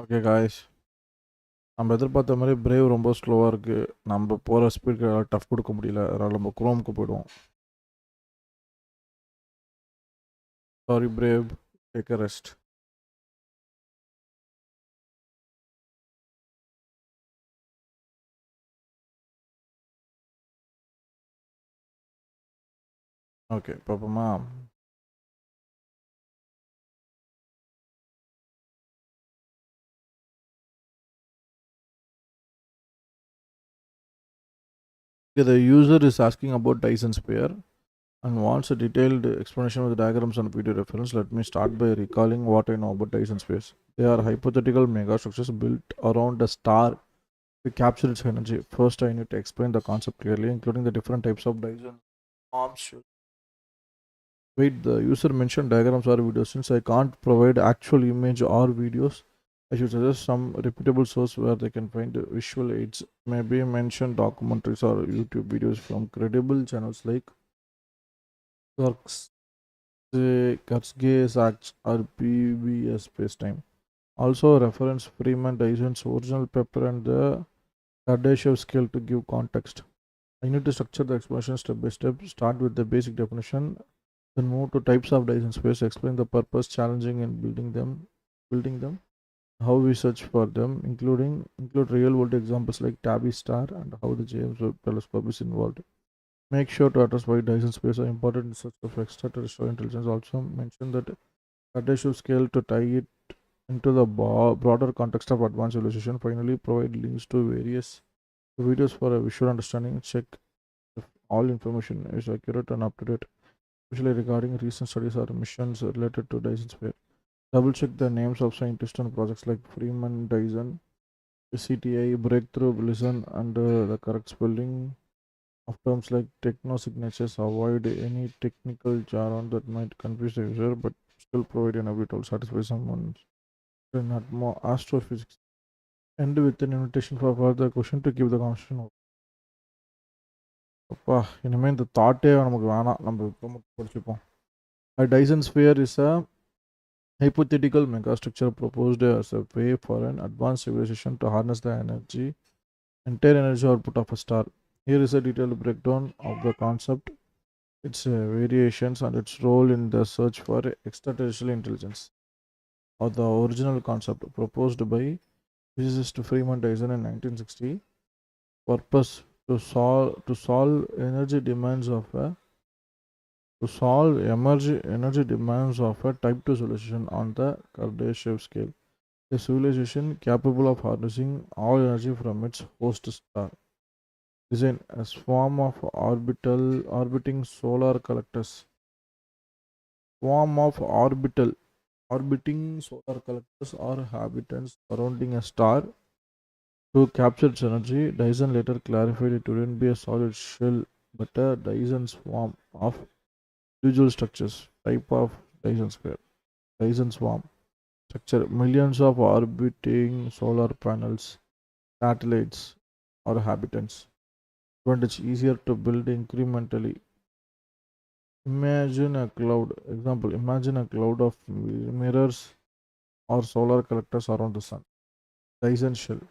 ஓகே காய்ஸ், நம்ம எதிர்பார்த்த மாதிரி பிரேவ் ரொம்ப ஸ்லோவாக இருக்குது. நம்ம போகிற ஸ்பீடுக்கு டஃப் கொடுக்க முடியல. அதனால் நம்ம குரோமுக்கு போயிடுவோம். Sorry brave, take a rest. Okay பார்ப்போமா? The user is asking about Dyson's pair and wants a detailed explanation with diagrams and video reference. Let me start by recalling what I know about Dyson spheres. They are hypothetical megastructures built around a star to capture its energy. First, I need to explain the concept clearly, including the different types of Dyson arms. Wait, the user mentioned diagrams or videos. Since I can't provide actual image or videos, I should suggest some reputable source where they can find visual aids. Maybe mention documentaries or YouTube videos from credible channels like Kurt's Kurzgesagt Acts or PBS Spacetime. Also reference Freeman Dyson's original paper and the Kardashev scale to give context. I need to structure the explanation step by step. Start with the basic definition, then move to types of Dyson spheres. Explain the purpose, challenging in building them, how we search for them, include real world examples like Tabby Star and how the James Webb Telescope is involved. Make sure to address why Dyson spheres are important in search of extraterrestrial intelligence. Also mention that Kardashev scale to tie it into the broader context of advanced civilization. Finally, provide links to various videos for a visual understanding. Check if all information is accurate and up to date, especially regarding recent studies or missions related to Dyson sphere. Double check the names of scientists and projects like Freeman Dyson, CTI, Breakthrough, Listen, and the correct spelling of terms like techno signatures. Avoid any technical jargon that might confuse the user, but still provide an ability to satisfy someone in astrophysics. End with an invitation for further question to keep the conversation open. அப்பா, இனிமேல் இந்த தாட்டே நமக்கு வேணாம். நம்ம இப்போ மட்டும் படிச்சுப்போம். A Dyson sphere is a hypothetical megastructure proposed as a way for an advanced civilization to harness the entire energy output of a star. Here is a detailed breakdown of the concept, its variations, and its role in the search for extraterrestrial intelligence. Or the original concept proposed by physicist Freeman Dyson in 1960, purpose to solve energy demands of a to solve energy demands of a type 2 solution on the Kardashev scale. A civilization capable of harnessing all energy from its host star. Design a swarm of orbiting solar collectors. Swarm of orbiting solar collectors or habitants surrounding a star to capture its energy. Dyson later clarified it wouldn't be a solid shell but a Dyson swarm of individual structures. Type of Dyson sphere. Dyson swarm. Structure: millions of orbiting solar panels, satellites, or habitants. Advantage: easier to build incrementally. Imagine a cloud. Example: imagine a cloud of mirrors or solar collectors around the sun. Dyson shell.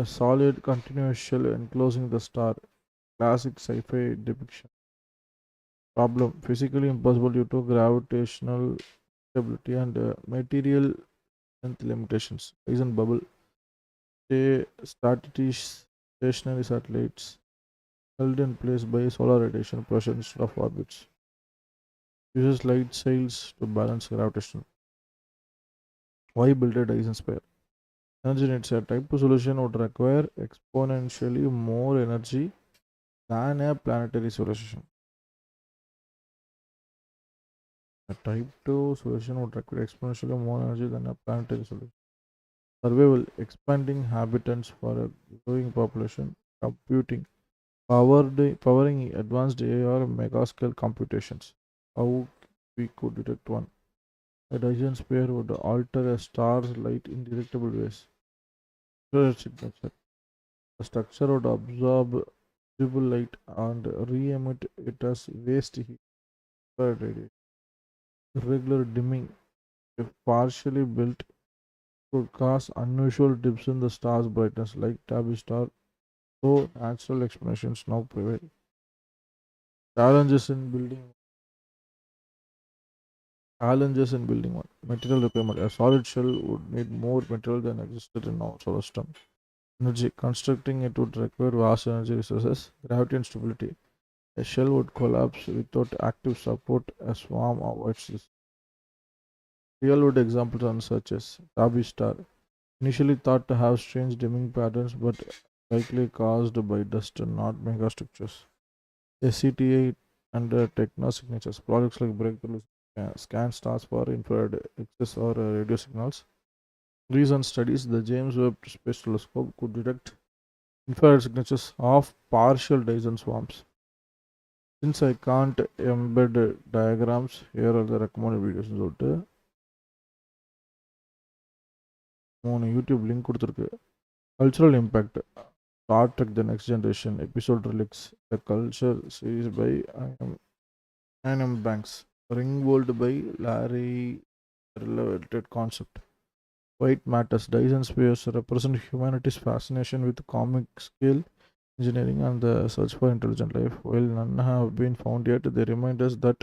A solid continuous shell enclosing the star. Classic sci-fi depiction. Problem: physically impossible due to gravitational stability and material strength limitations. Dyson bubble. Stationary satellites held in place by solar radiation pressure instead of orbits. Uses light sails to balance gravitational. Why build a Dyson sphere? Energy needs: a type 2 solution would require exponentially more energy than a planetary solution. A type 2 solution would require exponentially more energy than a planetary solution. Survival: expanding habitants for a growing population. Computing: powering advanced AI or mega scale computations. How we could detect one? A Dyson sphere would alter a star's light in detectable ways. Signature: the structure would absorb visible light and re-emit it as waste heat radiation. Irregular dimming: if partially built, could cause unusual dips in the star's brightness, like tabby star, though natural explanations now prevail. Challenges in building Challenges in building one. Material requirement. A solid shell would need more material than existed in our solar system. Energy. Constructing it would require vast energy resources, gravity and stability. A shell would collapse without active support. A swarm avoids this. Real-world examples are such as Tabi star, initially thought to have strange dimming patterns but likely caused by dust and not megastructures. SCTA and techno-signatures, projects like Breakthrough scan stars for infrared X or radio signals. Recent studies, the James Webb Space Telescope could detect infrared signatures of partial Dyson swarms. Since I can't embed diagrams, here are the recommended videos சொல்லிட்டு 3 YouTube link கொடுத்துருக்கு. Cultural impact Star Trek The Next Generation episode relics the culture series by I.M. Banks. Ringworld by Larry related concept. White matters. Dyson spheres represent humanity's fascination with comic scale engineering and the search for intelligent life. While none have been found yet, they remind us that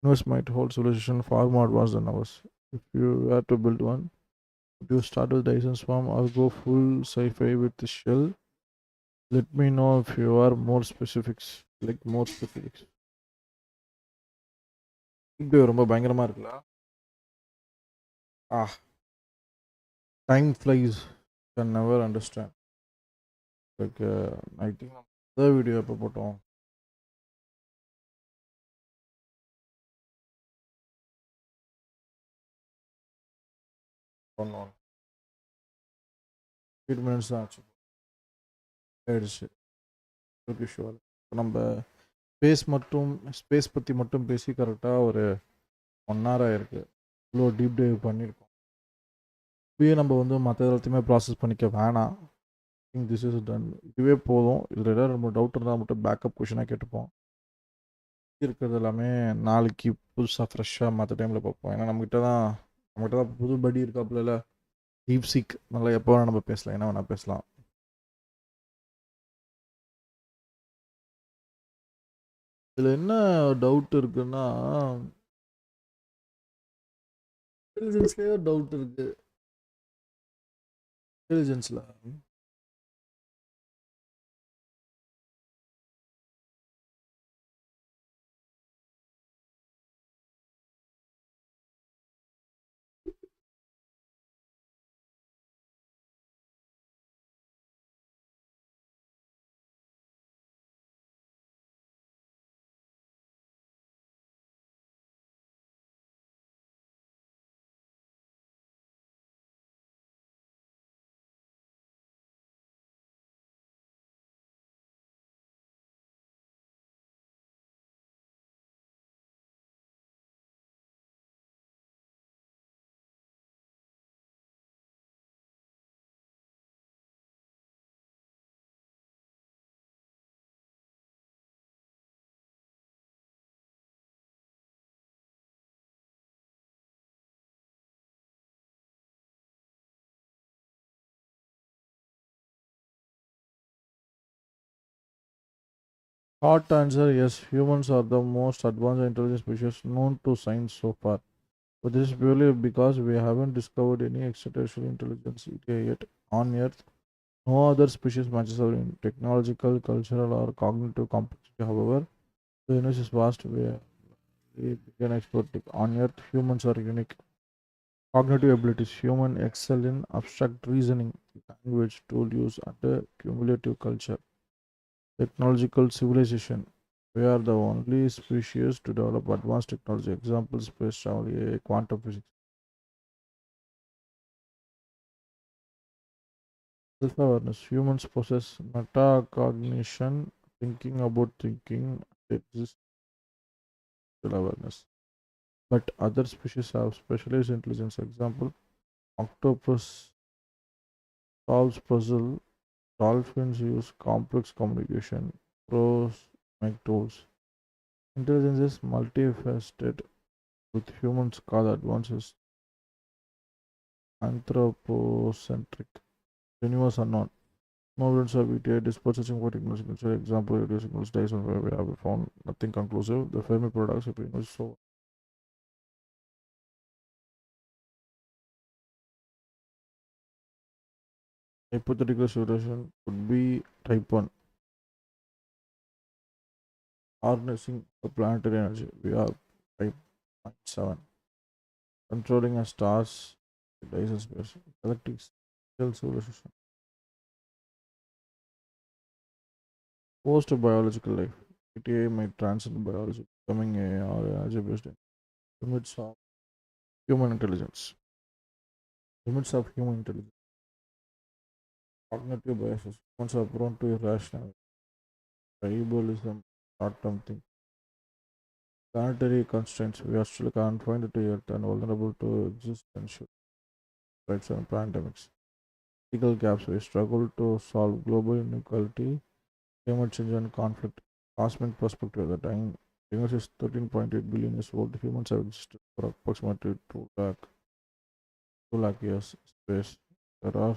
universe might hold civilization far more advanced than ours. If you were to build one, would you start with Dyson Swarm or go full sci-fi with the shell? Let me know if you are more specifics. Like more specifics. இப்படி ரொம்ப பயங்கரமா இருக்குல்ல. Ah, time flies. Can never understand. Like I think the video எப்போ போட்டோம். பண்ணோம். 8 minutes தான் ஆச்சு. ஆயிடுச்சு. Okay sure. நம்ம ஸ்பேஸ் பற்றி மட்டும் பேசி கரெக்டாக ஒரு 1 hour ஆயிருக்கு. இவ்வளோ டீப் டைவ் பண்ணியிருக்கோம். இப்பயே நம்ம வந்து மற்ற எல்லாத்தையுமே ப்ராசஸ் பண்ணிக்க வேணாம். Think this is done. இதுவே போதும். இதில் ஏதாவது நம்ம டவுட் இருந்தால் மட்டும் பேக்கப் கொஷனாக கேட்டுப்போம். இருக்கிறது எல்லாமே நாளைக்கு புதுசாக ஃப்ரெஷ்ஷாக மற்ற டைமில் பார்ப்போம். ஏன்னா நம்மகிட்ட தான் புது படி இருக்காப்புல டீப் சீக் நல்லா எப்போ வேணால் நம்ம பேசலாம். என்ன வேணால் பேசலாம். இதில் என்ன டவுட் இருக்குன்னா இன்டெலிஜென்ஸ்லேயே டவுட் இருக்குது. இன்டெலிஜென்ஸில் short answer yes, humans are the most advanced intelligent species known to science so far. But this is purely because we haven't discovered any extraterrestrial intelligence yet on Earth. No other species matches our in technological, cultural, or cognitive complexity. However, the universe is vast. We can explore it. On Earth, humans are unique. Cognitive abilities. Humans excel in abstract reasoning, language, tool use, and cumulative culture. Technological civilization. We are the only species to develop advanced technology. Examples: space travel, AI, quantum physics. Self-awareness. Humans possess metacognition, thinking about thinking, existential awareness. But other species have specialized intelligence. Example: octopus solves puzzle. Dolphins use complex communication. Crows make tools. Intelligence is multifaceted, with humans called advances. anthropocentric. Universe unknown. No evidence of ETA dispossessing particular signature. Example, radio signals days on where we have found nothing conclusive. The Fermi paradox of universe so hypothetical situation could be type 1 harnessing the planetary energy. We are type 7 controlling a star's Dyson space. Galactic cell civilization. Post biological life. ETA might transcend biology, becoming a or energy based limits of human intelligence. Limits of human intelligence. Cognitive biases. Humans are prone to irrational tribalism, short-term thinking. Planetary constraints. We are still confined to Earth and vulnerable to existential threats and pandemics. Ethical gaps. We struggle to solve global inequality, climate change, and conflict. Cosmic perspective. At the time, the universe is 13.8 billion years old. Humans have existed for approximately 2 lakh years. Space. There are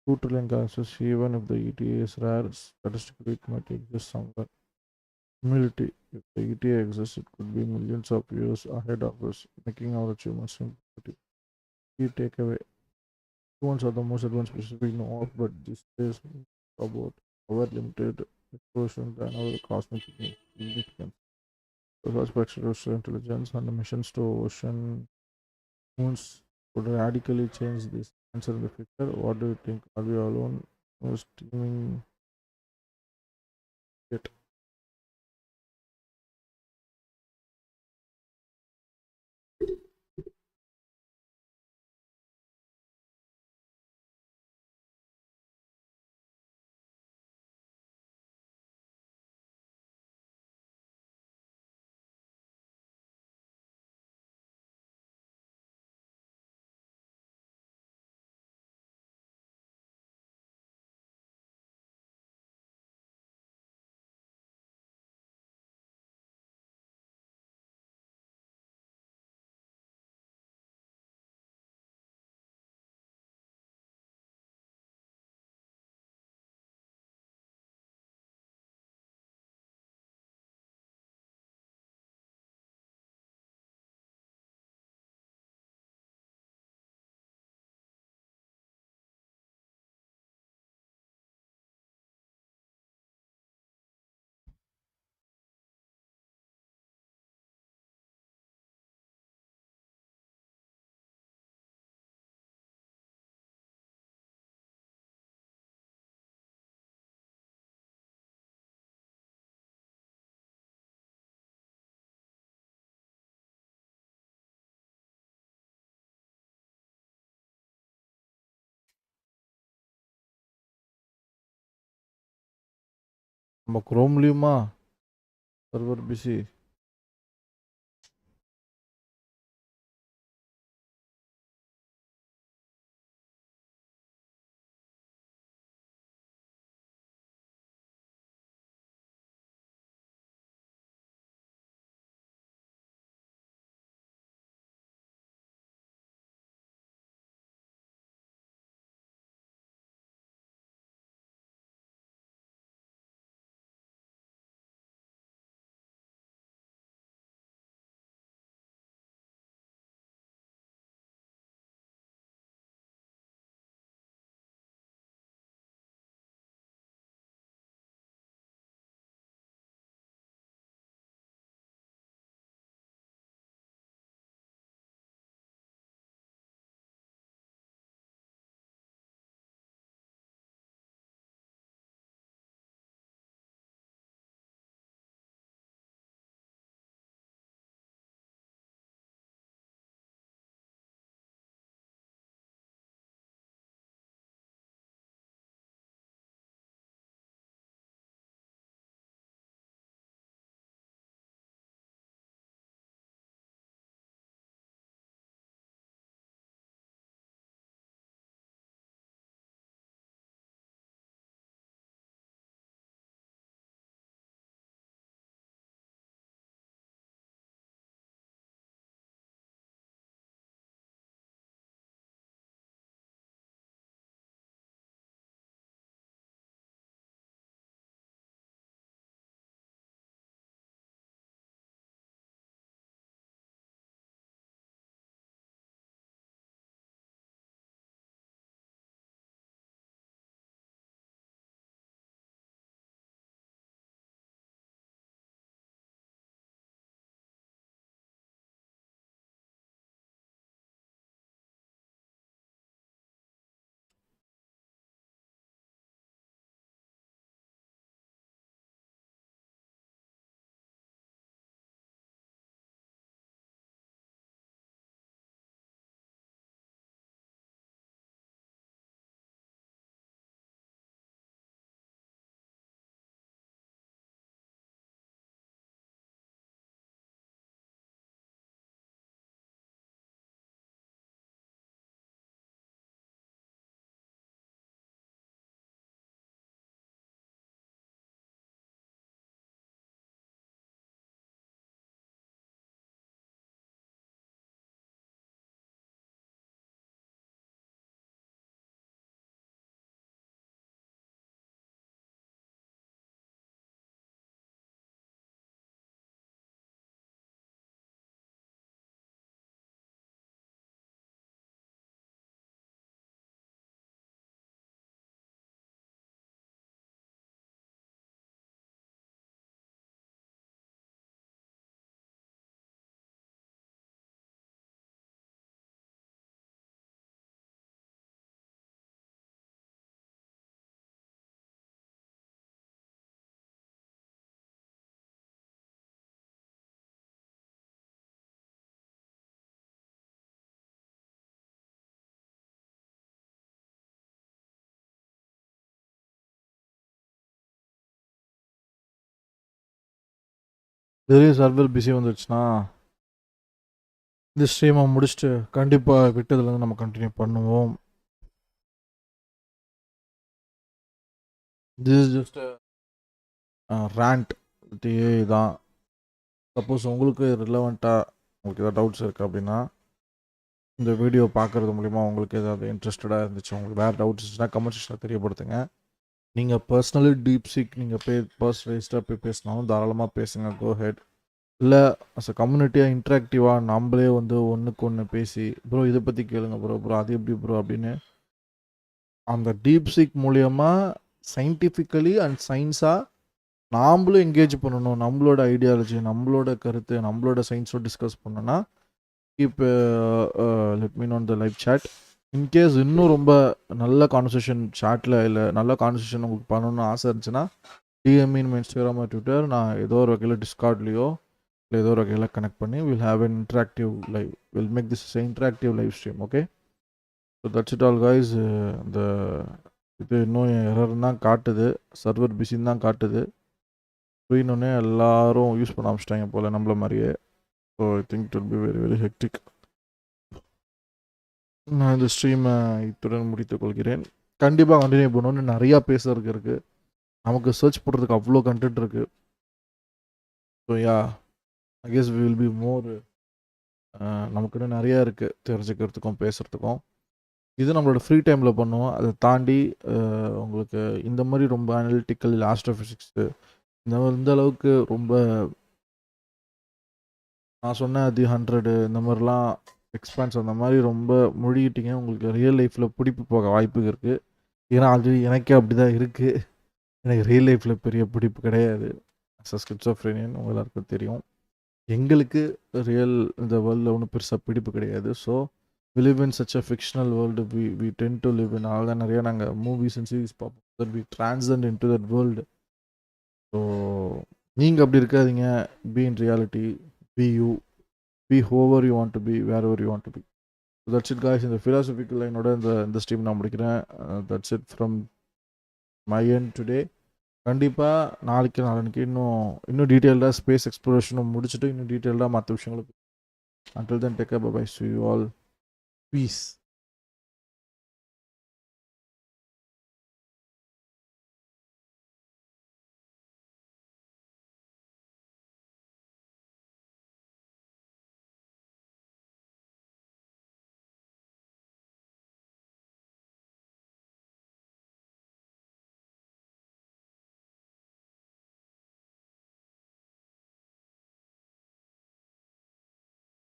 2 trillion galaxies. Even if the ETA is rare, statistically it might exist somewhere. Humility. If the ETA exists, it could be millions of years ahead of us, making our achievements simplicity. Key takeaway. Humans are the most advanced species we know of, but this is about our limited exploration than our cosmic significance. The aspects of intelligence and the missions to ocean moons could radically change this answer in the future. What do you think? Are we alone? Steaming it. நம்ம குரோம்லயுமா server busy. இதுலேயும் server busy வந்துருச்சுன்னா இந்த ஸ்ட்ரீமை முடிச்சுட்டு கண்டிப்பாக விட்டதுலேருந்து நம்ம கண்டினியூ பண்ணுவோம். This is just rant AI தான். சப்போஸ் உங்களுக்கு ரிலவெண்ட்டாக உங்களுக்கு ஏதாவது டவுட்ஸ் இருக்குது அப்படின்னா இந்த வீடியோ பார்க்குறது மூலிமா உங்களுக்கு ஏதாவது இன்ட்ரெஸ்டடாக இருந்துச்சு, உங்களுக்கு வேறு டவுட்ஸ் இருந்துச்சுன்னா கமெண்ட் செக்ஷனில் தெரியப்படுத்துங்க. நீங்கள் பர்சனலி டீப் சீக் நீங்கள் பர்சனலைஸ்டாக போய் பேசினாலும் தாராளமாக பேசுங்க, கோ ஹெட். இல்லை அஸ் அ கம்யூனிட்டியாக இன்ட்ராக்டிவாக நம்மளே வந்து ஒன்றுக்கு ஒன்று பேசி ப்ரோ இதை பற்றி கேளுங்க ப்ரோ அது எப்படி ப்ரோ அப்படின்னு அந்த டீப் சீக் மூலியமாக சயின்டிஃபிக்கலி அண்ட் சயின்ஸாக நாம்ளும் என்கேஜ் பண்ணணும். நம்மளோட ஐடியாலஜி, நம்மளோட கருத்து, நம்மளோட சயின்ஸோட டிஸ்கஸ் பண்ணோன்னா keep let mean on the live chat. In case இன்னும் ரொம்ப நல்ல கான்வர்சேஷன் சாட்டில் இல்லை நல்ல கான்வர்சேஷன் உங்களுக்கு பண்ணணும்னு ஆசை இருந்துச்சுன்னா டிஎம்இ நம்ம இன்ஸ்டாகிராம் ட்விட்டர் நான் ஏதோ ஒரு வகையில் டிஸ்கார்ட்லேயோ இல்லை ஏதோ ஒரு வகையில் கனெக்ட் பண்ணி will have an interactive live, will make this interactive live stream. Okay, so that's it all guys. இந்த இது இன்னும் எரர் தான் காட்டுது, சர்வர் பிஸின்னு தான் காட்டுது. ஸ்க்ரீனொன்னே எல்லாரும் யூஸ் பண்ண ஆரம்பிச்சிட்டாங்க போல் நம்மள மாதிரியே. So I think it will be very very hectic. நான் இந்த ஸ்ட்ரீமை இத்துடன் முடித்துக் கொள்கிறேன். கண்டிப்பாக கண்டினியூ பண்ணணும்னு நிறையா பேசுறதுக்கு இருக்குது, நமக்கு சர்ச் பண்ணுறதுக்கு அவ்வளோ கண்டென்ட் இருக்குது. So yeah I guess we will be more, நமக்குன்னு நிறையா இருக்குது தெரிஞ்சுக்கிறதுக்கும் பேசுகிறதுக்கும். இது நம்மளோட ஃப்ரீ டைமில் பண்ணுவோம். அதை தாண்டி உங்களுக்கு இந்த மாதிரி ரொம்ப அனலிட்டிக்கல் ஆஸ்ட்ரோஃபிசிக்ஸு இந்த அளவுக்கு ரொம்ப நான் சொன்னேன் தி 100 இந்த மாதிரிலாம் எக்ஸ்பான்ஸ் அந்த மாதிரி ரொம்ப மொழிகிட்டிங்க உங்களுக்கு ரியல் லைஃப்பில் பிடிப்பு போக வாய்ப்பு இருக்குது. ஏன்னா ஆல்ரெடி எனக்கே அப்படி தான் இருக்குது. எனக்கு ரியல் லைஃப்பில் பெரிய பிடிப்பு கிடையாது. ஸ்கிசோஃப்ரெனியன் உங்க எல்லாருக்கும் தெரியும். எங்களுக்கு ரியல் இந்த வேர்ல்டில் ஒன்றும் பெருசாக பிடிப்பு கிடையாது. So we live in such a fictional world, we tend to live in அதெல்லாம் நிறைய நாங்கள் மூவிஸ் அண்ட் சீரிஸ் பார்ப்போம், that we transcend into that world. So நீங்கள் அப்படி இருக்காதீங்க. be in reality, be you, be whoever you want to be, wherever you want to be. So that's it guys. இந்த philosophical லைனோட இந்த stream நான் முடிக்கிறேன். That's it from my end today. கண்டிப்பாக நாளைக்கு இன்னும் டீட்டெயில்டாக ஸ்பேஸ் எக்ஸ்ப்ளோரேஷனும் முடிச்சுட்டு இன்னும் டீட்டெயில்டாக மற்ற விஷயங்களுக்கு until then take care, bye bye, see you all, peace.